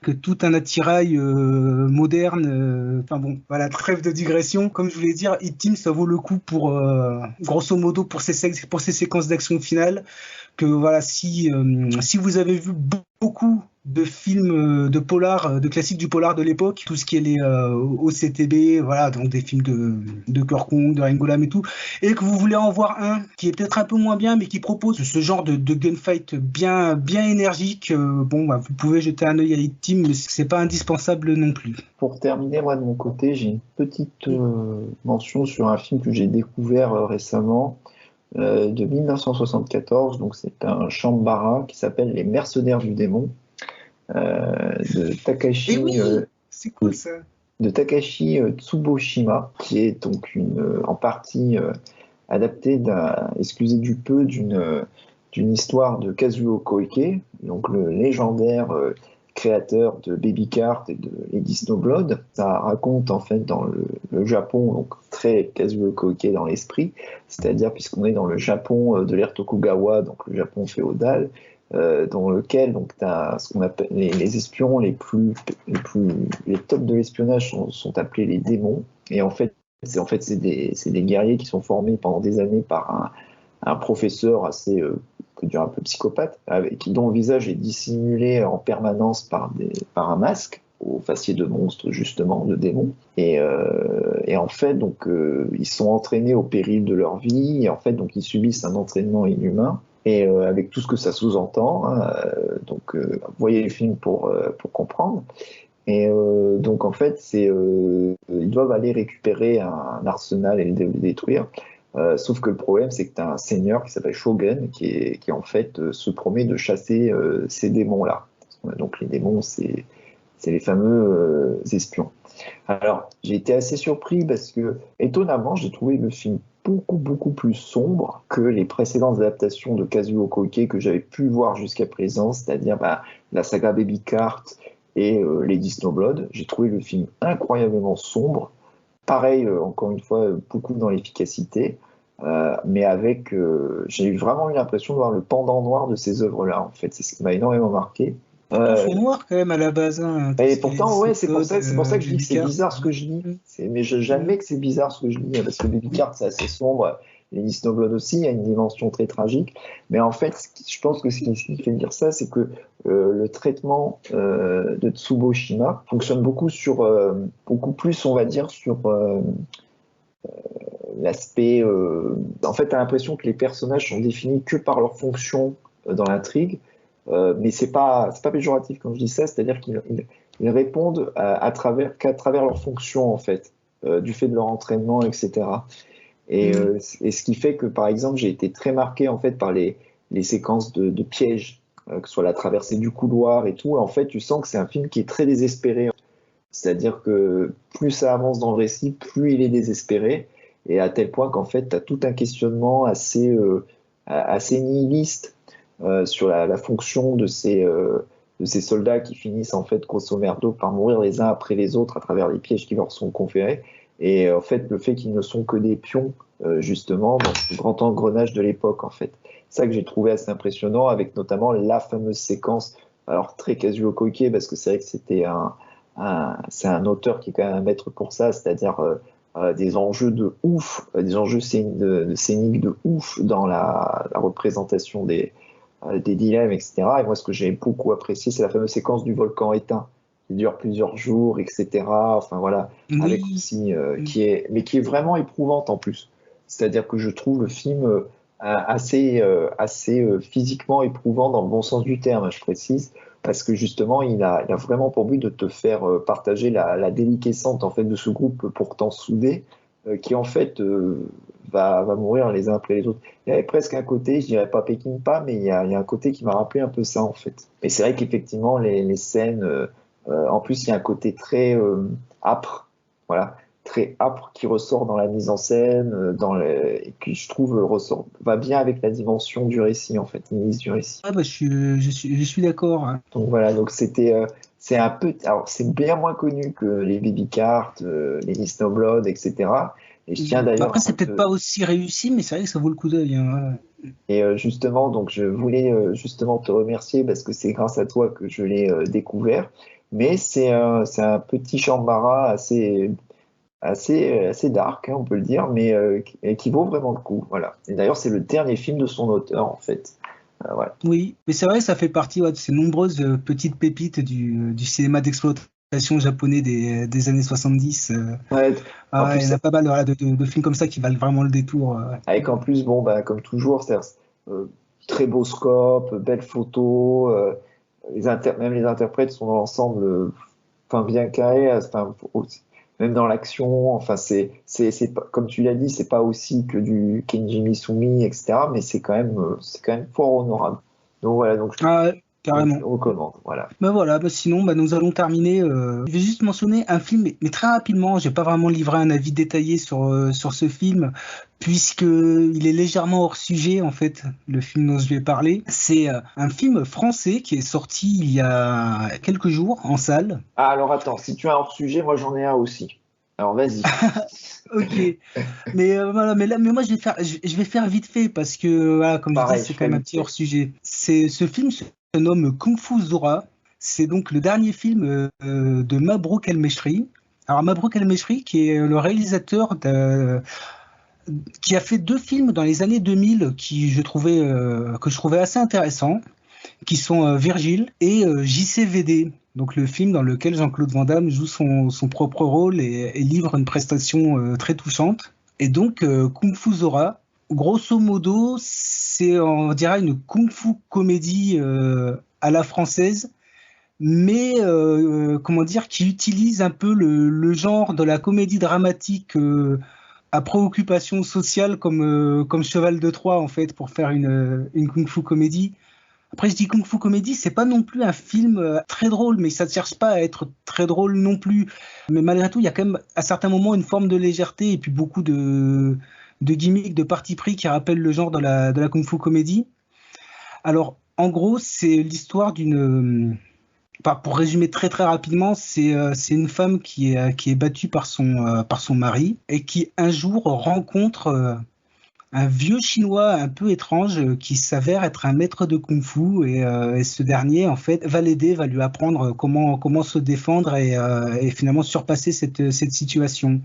que tout un attirail moderne. Enfin bon, voilà, trêve de digression. Comme je voulais dire, Hit Team, ça vaut le coup pour, grosso modo, pour ces séquences d'action finale. Que voilà, si vous avez vu beaucoup de films de polar, de classiques du polar de l'époque, tout ce qui est les OCTB, voilà, donc des films de Kong, de Rengolam et tout, et que vous voulez en voir un qui est peut-être un peu moins bien, mais qui propose ce genre de gunfight bien énergique, bon, bah, vous pouvez jeter un œil à Hit Team, mais c'est pas indispensable non plus. Pour terminer, moi de mon côté, j'ai une petite mention sur un film que j'ai découvert récemment, de 1974. Donc c'est un Shambara qui s'appelle Les Mercenaires du démon, de Takashi. Et oui, c'est cool ça. De Takashi Tsuboshima, qui est donc en partie adapté, excusez du peu, d'une histoire de Kazuo Koike, donc le légendaire créateur de Baby Cart et de Lady Snowblood. Ça raconte en fait dans le Japon, donc très Kazuo Koike dans l'esprit, c'est-à-dire puisqu'on est dans le Japon de l'ère Tokugawa, donc le Japon féodal, dans lequel donc tu as ce qu'on appelle les espions les tops de l'espionnage sont appelés les démons, et en fait c'est des guerriers qui sont formés pendant des années par un professeur assez que dire un peu psychopathe, dont le visage est dissimulé en permanence par un masque au faciès de monstre, justement, de démons. Et en fait, donc, ils sont entraînés au péril de leur vie, et en fait, donc, ils subissent un entraînement inhumain, et avec tout ce que ça sous-entend. Hein, donc, voyez le film pour comprendre. Et donc, en fait, ils doivent aller récupérer un arsenal et le détruire. Sauf que le problème, c'est que tu as un seigneur qui s'appelle Shogun, qui en fait se promet de chasser ces démons-là. Donc les démons, c'est les fameux espions. Alors, j'ai été assez surpris parce que, étonnamment, j'ai trouvé le film beaucoup plus sombre que les précédentes adaptations de Kazuo Koike que j'avais pu voir jusqu'à présent, c'est-à-dire la saga Baby Cart et Lady Snowblood. J'ai trouvé le film incroyablement sombre. Pareil, encore une fois, beaucoup dans l'efficacité, mais j'ai vraiment eu l'impression de voir le pendant noir de ces œuvres-là, en fait. C'est ce qui m'a énormément marqué. Ils sont noirs quand même à la base. Hein, Et pourtant, ouais, c'est pour ça que je dis que c'est Cart. bizarre ce que je lis. Mais j'admets que c'est bizarre ce que je lis, parce que Baby Cart, c'est assez sombre. Les Snowblood aussi, il y a une dimension très tragique. Mais en fait, je pense que ce qui fait dire ça, c'est que le traitement de Tsuboshima fonctionne beaucoup plus, on va dire, sur l'aspect. En fait, tu as l'impression que les personnages sont définis que par leur fonction dans l'intrigue, mais c'est pas péjoratif quand je dis ça, c'est-à-dire qu'ils répondent qu'à travers leur fonction, en fait, du fait de leur entraînement, etc. Et ce qui fait que, par exemple, j'ai été très marqué en fait par les séquences de pièges, que ce soit la traversée du couloir et tout. En fait, tu sens que c'est un film qui est très désespéré. C'est-à-dire que plus ça avance dans le récit, plus il est désespéré. Et à tel point qu'en fait, tu as tout un questionnement assez nihiliste sur la fonction de ces soldats qui finissent en fait grosso merdo par mourir les uns après les autres à travers les pièges qui leur sont conférés. Et en fait, le fait qu'ils ne sont que des pions, justement, dans ce grand engrenage de l'époque, en fait. C'est ça que j'ai trouvé assez impressionnant, avec notamment la fameuse séquence, alors très Kazuo Koike, parce que c'est vrai que c'est un auteur qui est quand même un maître pour ça, c'est-à-dire des enjeux de ouf, des enjeux scéniques de ouf dans la représentation des dilemmes, etc. Et moi, ce que j'ai beaucoup apprécié, c'est la fameuse séquence du volcan éteint, qui dure plusieurs jours, etc. Enfin voilà, Oui. avec aussi qui est vraiment éprouvante en plus. C'est-à-dire que je trouve le film assez physiquement éprouvant dans le bon sens du terme, je précise, parce que justement, il a vraiment pour but de te faire partager la déliquescence en fait de ce groupe pourtant soudé, qui en fait va mourir les uns après les autres. Il y avait presque un côté, je dirais pas Peckinpah, mais il y a un côté qui m'a rappelé un peu ça en fait. Et c'est vrai qu'effectivement les scènes, en plus il y a un côté très âpre, voilà. très âpre qui ressort dans la mise en scène, et qui je trouve va bien avec la dimension du récit en fait, l'analyse du récit. Ah bah, je suis d'accord. Donc voilà, donc c'est un peu, alors c'est bien moins connu que les Baby Cart, les Snowblood, etc. Et je tiens d'ailleurs Après, c'est peut-être pas aussi réussi, mais c'est vrai que ça vaut le coup d'œil. Hein. Et justement, donc je voulais justement te remercier parce que c'est grâce à toi que je l'ai découvert. Mais c'est un petit Shambhala assez dark, hein, on peut le dire, mais qui vaut vraiment le coup. Voilà. Et d'ailleurs, c'est le dernier film de son auteur, en fait. Voilà. Oui, mais c'est vrai que ça fait partie de ces nombreuses petites pépites du cinéma d'exploitation japonais des années 70. Ouais, en Il y plus, en a pas mal voilà, de films comme ça qui valent vraiment le détour. avec en plus, bon, bah, comme toujours, euh, très beau scope, belle photo, même les interprètes sont dans l'ensemble bien carrés, même dans l'action, enfin, comme tu l'as dit, c'est pas aussi que du Kenji Misumi, etc., mais c'est quand même fort honorable. Donc voilà, Carrément. je recommande, voilà. Voilà, sinon, nous allons terminer. Je vais juste mentionner un film, mais très rapidement. Je vais pas vraiment livrer un avis détaillé sur ce film, puisqu'il est légèrement hors sujet, en fait, le film dont je vais parler. C'est un film français qui est sorti il y a quelques jours en salle. Ah, alors attends, si tu as un hors-sujet, moi j'en ai un aussi. Alors vas-y. Ok, mais voilà, mais moi je vais faire vite fait parce que voilà, comme je dis, Pareil, c'est je quand ferai même un vite petit fait. hors sujet. Ce film se nomme Kung Fu Zora. C'est donc le dernier film de Mabrouk El Mechri. Alors Mabrouk El Mechri, qui est le réalisateur qui a fait deux films dans les années 2000 que je trouvais assez intéressants, qui sont Virgile et JCVD. Donc le film dans lequel Jean-Claude Van Damme joue son propre rôle et livre une prestation très touchante. Et donc Kung Fu Zora, grosso modo, c'est on dirait une kung fu comédie à la française, mais comment dire, qui utilise un peu le genre de la comédie dramatique à préoccupation sociale comme cheval de Troie en fait pour faire une kung fu comédie. Après, je dis Kung Fu Comédie, c'est pas non plus un film très drôle, mais ça ne cherche pas à être très drôle non plus. Mais malgré tout, il y a quand même à certains moments une forme de légèreté et puis beaucoup de gimmicks, de parti pris qui rappellent le genre de la Kung Fu Comédie. Alors, en gros, c'est l'histoire enfin, pour résumer très très rapidement, c'est une femme qui est battue par son mari et qui un jour rencontre un vieux chinois un peu étrange qui s'avère être un maître de kung-fu et ce dernier en fait va l'aider, va lui apprendre comment se défendre et finalement surpasser cette situation.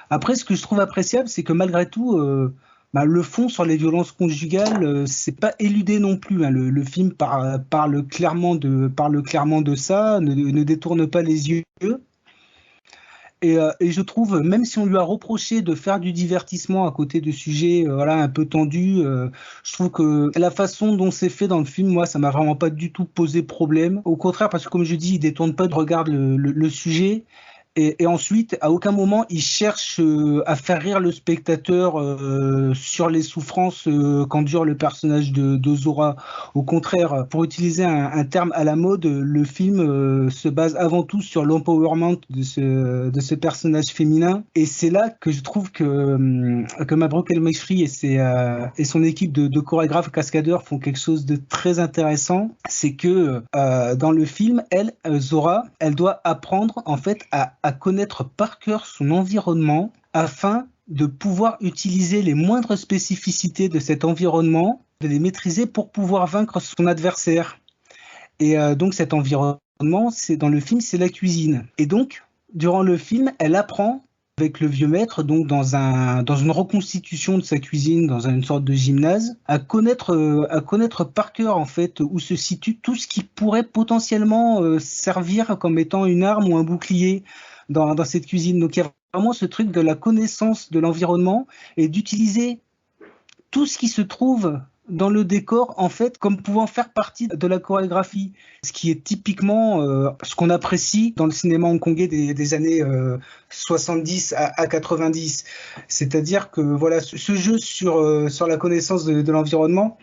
Après, ce que je trouve appréciable, c'est que malgré tout, le fond sur les violences conjugales, c'est pas éludé non plus. Hein. Le film parle clairement de ça, ne détourne pas les yeux. Et je trouve, même si on lui a reproché de faire du divertissement à côté de sujets voilà, un peu tendus, je trouve que la façon dont c'est fait dans le film, moi, ça m'a vraiment pas du tout posé problème. Au contraire, parce que comme je dis, il détourne pas, regarde le sujet. Et ensuite, à aucun moment, il cherche à faire rire le spectateur sur les souffrances qu'endure le personnage de Zora. Au contraire, pour utiliser un terme à la mode, le film se base avant tout sur l'empowerment de ce personnage féminin. Et c'est là que je trouve que Mabrouk El Mechri et son équipe de chorégraphes cascadeurs font quelque chose de très intéressant. C'est que dans le film, Zora, elle doit apprendre en fait à connaître par cœur son environnement afin de pouvoir utiliser les moindres spécificités de cet environnement, de les maîtriser pour pouvoir vaincre son adversaire. Et donc cet environnement, dans le film, c'est la cuisine. Et donc, durant le film, elle apprend avec le vieux maître, donc dans une reconstitution de sa cuisine, dans une sorte de gymnase, à connaître par cœur en fait où se situe tout ce qui pourrait potentiellement servir comme étant une arme ou un bouclier dans cette cuisine. Donc il y a vraiment ce truc de la connaissance de l'environnement et d'utiliser tout ce qui se trouve dans le décor, en fait, comme pouvant faire partie de la chorégraphie. Ce qui est typiquement ce qu'on apprécie dans le cinéma hongkongais des années 70 à 90. C'est-à-dire que voilà, ce jeu sur la connaissance de l'environnement,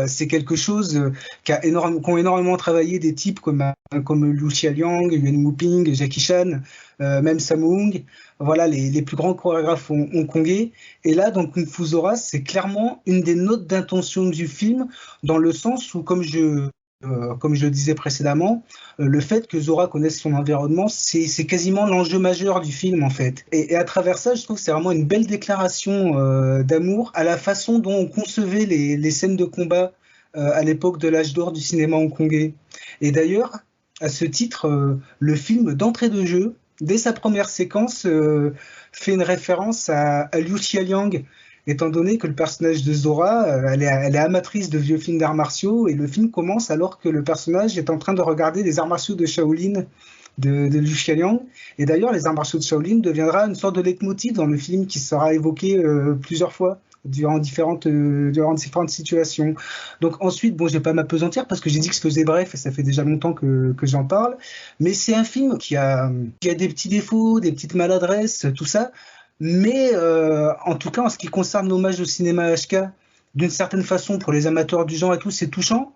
C'est quelque chose qu'ont énormément travaillé des types comme Liu Xiaoliang, Yuan Wuping, Jackie Chan, même Sammo Hung, voilà les plus grands chorégraphes hongkongais. Et là, dans Kung Fu Zora, c'est clairement une des notes d'intention du film, dans le sens où, comme je le disais précédemment, le fait que Zora connaisse son environnement, c'est quasiment l'enjeu majeur du film en fait. Et à travers ça, je trouve que c'est vraiment une belle déclaration d'amour à la façon dont on concevait les scènes de combat à l'époque de l'âge d'or du cinéma hongkongais. Et d'ailleurs, à ce titre, le film d'entrée de jeu, dès sa première séquence, fait une référence à Liu Xiaoliang, étant donné que le personnage de Zora, elle est amatrice de vieux films d'arts martiaux, et le film commence alors que le personnage est en train de regarder les arts martiaux de Shaolin de Liu Xiaoliang. Et d'ailleurs, les arts martiaux de Shaolin deviendra une sorte de leitmotiv dans le film qui sera évoqué plusieurs fois durant différentes situations. Donc ensuite, bon, je vais pas m'apesantir parce que j'ai dit que je faisais bref et ça fait déjà longtemps que j'en parle, mais c'est un film qui a des petits défauts, des petites maladresses, tout ça. Mais en tout cas, en ce qui concerne l'hommage au cinéma HK, d'une certaine façon, pour les amateurs du genre et tout, c'est touchant.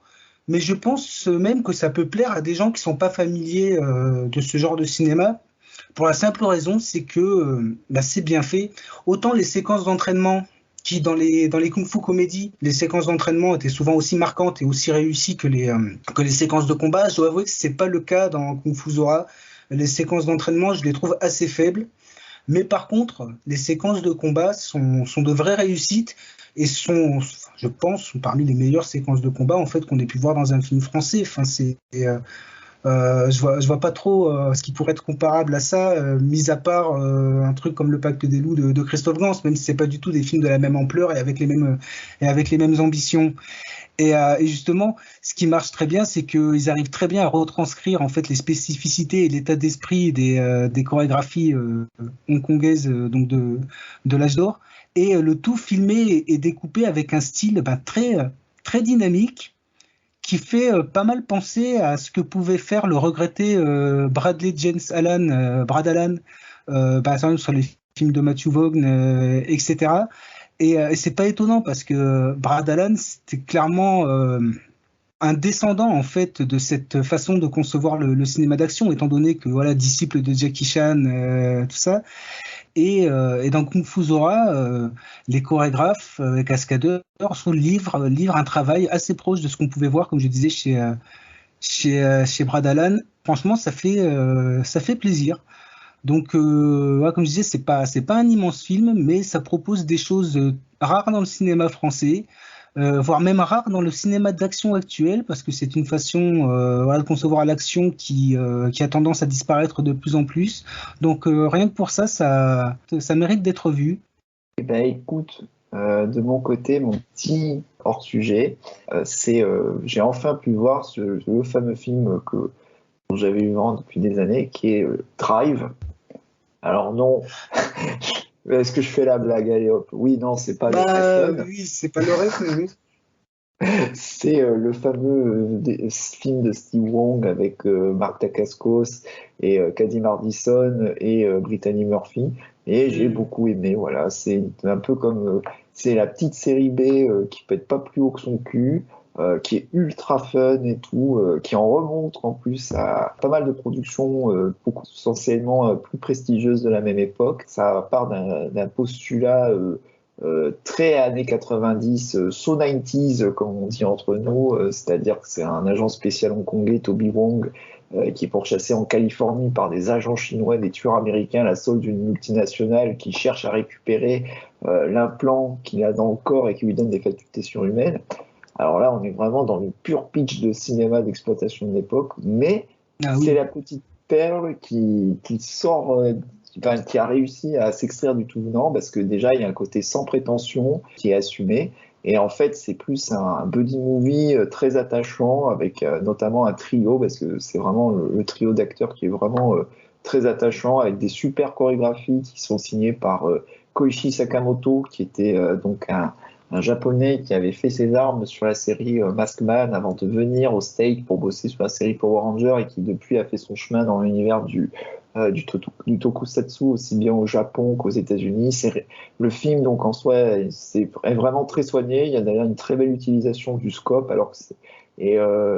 Mais je pense même que ça peut plaire à des gens qui ne sont pas familiers de ce genre de cinéma. Pour la simple raison, c'est que c'est bien fait. Autant les séquences d'entraînement, qui dans les kung-fu comédies, les séquences d'entraînement étaient souvent aussi marquantes et aussi réussies que les séquences de combat, je dois avouer que ce n'est pas le cas dans Kung Fu Zora. Les séquences d'entraînement, je les trouve assez faibles. Mais par contre, les séquences de combat sont de vraies réussites et sont, je pense, parmi les meilleures séquences de combat en fait qu'on ait pu voir dans un film français. Enfin, je vois pas trop ce qui pourrait être comparable à ça, mis à part un truc comme Le Pacte des loups de Christophe Gans, même si c'est pas du tout des films de la même ampleur et avec les mêmes ambitions. Et justement, ce qui marche très bien, c'est qu'ils arrivent très bien à retranscrire en fait les spécificités et l'état d'esprit des chorégraphies hongkongaises donc de l'âge d'or, et le tout filmé et découpé avec un style très dynamique qui fait pas mal penser à ce que pouvait faire le regretté Bradley James Allen, Brad Allen, par exemple sur les films de Matthew Vaughn, etc. Et c'est pas étonnant parce que Brad Allen, c'était clairement un descendant en fait de cette façon de concevoir le cinéma d'action, étant donné que voilà, disciple de Jackie Chan, tout ça. Et dans Kung Fu Zora, les chorégraphes, les cascadeurs livrent un travail assez proche de ce qu'on pouvait voir, comme je disais, chez Brad Allen. Franchement, ça fait plaisir. Donc, comme je disais, c'est pas un immense film, mais ça propose des choses rares dans le cinéma français, voire même rares dans le cinéma d'action actuel, parce que c'est une façon de concevoir l'action qui a tendance à disparaître de plus en plus. Donc, rien que pour ça mérite d'être vu. Eh ben, écoute, de mon côté, mon petit hors-sujet, j'ai enfin pu voir le fameux film dont j'avais eu vent depuis des années, qui est Drive. Alors non, est-ce que je fais la blague? Allez hop. Oui, non, c'est pas le Refn. Oui, c'est pas le Refn, oui. C'est le fameux film de Steve Wong avec Mark Dacascos et Kadim Hardison et Brittany Murphy. Et j'ai beaucoup aimé, voilà. C'est un peu comme... c'est la petite série B qui pète pas plus haut que son cul, qui est ultra fun et tout, qui en remonte en plus à pas mal de productions beaucoup essentiellement plus prestigieuses de la même époque. Ça part d'un postulat très années 90, so 90s comme on dit entre nous, c'est-à-dire que c'est un agent spécial hongkongais, Toby Wong, qui est pourchassé en Californie par des agents chinois, des tueurs américains à la solde d'une multinationale qui cherche à récupérer l'implant qu'il a dans le corps et qui lui donne des facultés surhumaines. Alors là, on est vraiment dans le pur pitch de cinéma d'exploitation de l'époque, mais c'est la petite perle qui sort, qui a réussi à s'extraire du tout venant, parce que déjà, il y a un côté sans prétention qui est assumé, et en fait, c'est plus un buddy movie très attachant, avec notamment un trio, parce que c'est vraiment le trio d'acteurs qui est vraiment très attachant, avec des super chorégraphies qui sont signées par Koichi Sakamoto, qui était donc un Japonais qui avait fait ses armes sur la série Maskman avant de venir au States pour bosser sur la série Power Rangers et qui depuis a fait son chemin dans l'univers du tokusatsu aussi bien au Japon qu'aux États-Unis. Le film donc en soi est vraiment très soigné. Il y a d'ailleurs une très belle utilisation du scope alors que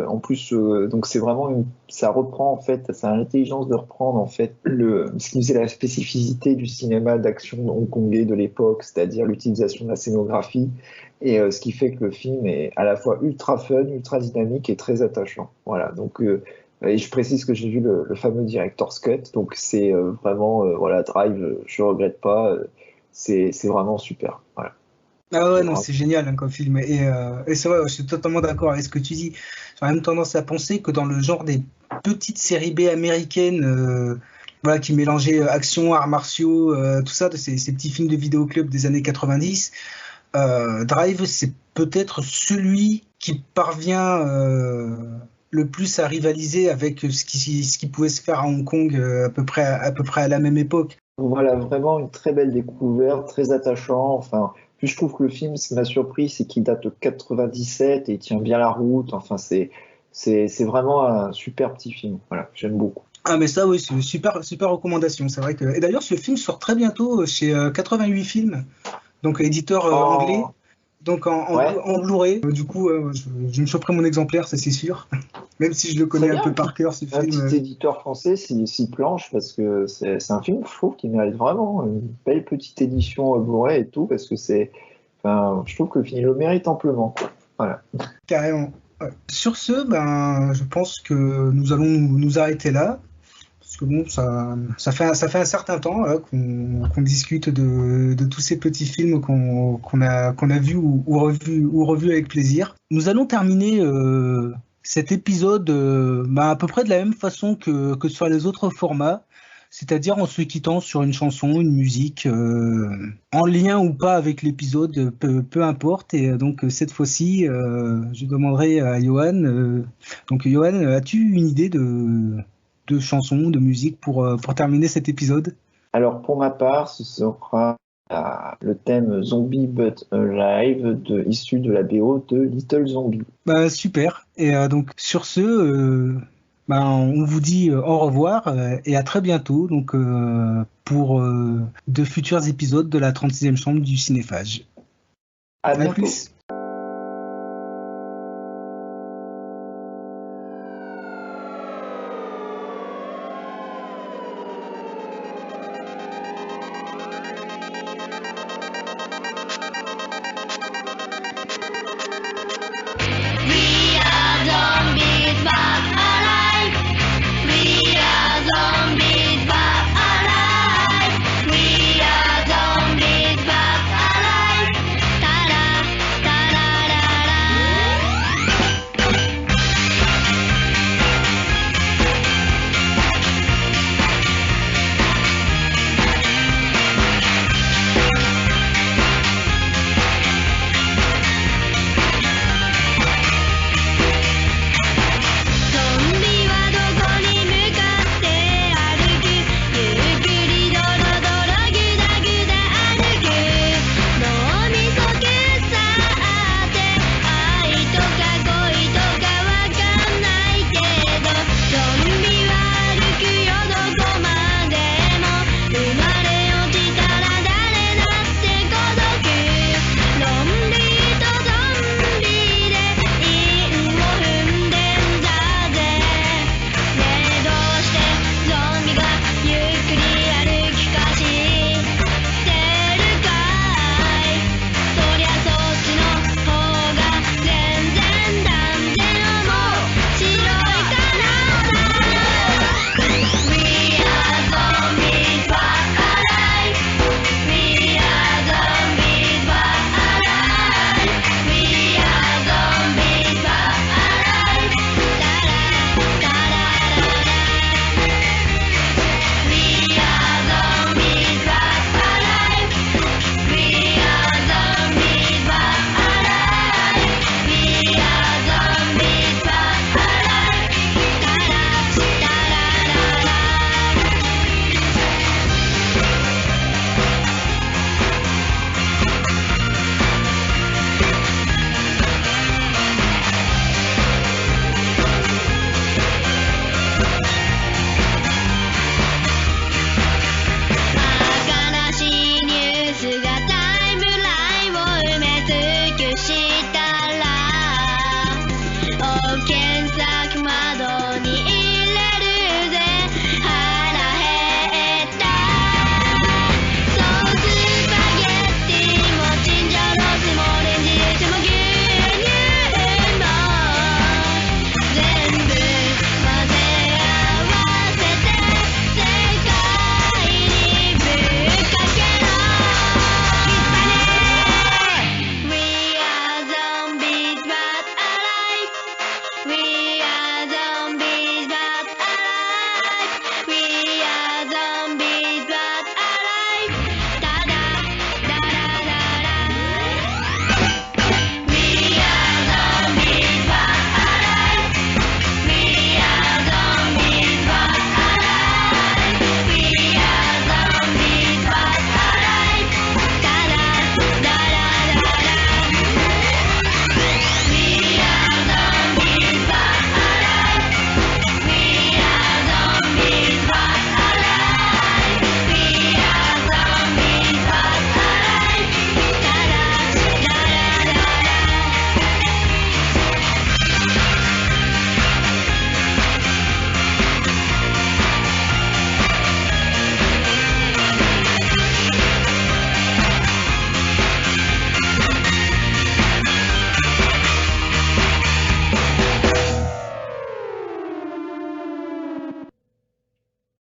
en plus donc c'est vraiment ça reprend en fait, ça a l'intelligence de reprendre en fait ce qui faisait la spécificité du cinéma d'action hongkongais de l'époque, c'est-à-dire l'utilisation de la scénographie et ce qui fait que le film est à la fois ultra fun, ultra dynamique et très attachant. Voilà, donc et je précise que j'ai vu le fameux Director's Cut, donc c'est vraiment voilà, Drive, je regrette pas, c'est vraiment super. Voilà. Ah ouais, non, c'est génial hein, comme film. Et c'est vrai, je suis totalement d'accord avec ce que tu dis. J'ai même tendance à penser que dans le genre des petites séries B américaines, voilà, qui mélangeaient action, arts martiaux, tout ça, de ces petits films de vidéoclub des années 90, Drive, c'est peut-être celui qui parvient le plus à rivaliser avec ce qui pouvait se faire à Hong Kong à peu près à la même époque. Voilà, vraiment une très belle découverte, très attachant. Enfin, puis je trouve que le film, ce qui m'a surpris, c'est qu'il date de 97 et il tient bien la route. Enfin, c'est vraiment un super petit film. Voilà, j'aime beaucoup. Ah mais ça oui, c'est une super recommandation. C'est vrai que et d'ailleurs ce film sort très bientôt chez 88 Films, donc éditeur anglais, donc Ouais. en Blu-ray. Du coup, je me choperai mon exemplaire, ça c'est sûr. Même si je le connais un peu par cœur ce Un film. petit éditeur français s'y planche parce que c'est un film, je trouve, qui mérite vraiment une belle petite édition Blu-ray et tout parce que enfin, je trouve que le film le mérite amplement. Voilà. Carrément. Ouais. Sur ce, ben, je pense que nous allons nous arrêter là. Parce que bon, ça fait un certain temps là, qu'on discute de tous ces petits films qu'on a vus ou revus avec plaisir. Nous allons terminer cet épisode à peu près de la même façon que sur les autres formats, c'est-à-dire en se quittant sur une chanson, une musique, en lien ou pas avec l'épisode, peu importe. Et donc cette fois-ci, je demanderai à Johan. Donc Johan, as-tu une idée de chansons, de musique pour terminer cet épisode? Alors pour ma part, ce sera le thème Zombie But Alive issu de la BO de Little Zombie. Bah, super. Et donc sur ce, on vous dit au revoir et à très bientôt donc, pour de futurs épisodes de la 36e chambre du Cinéphage. À À bientôt. plus.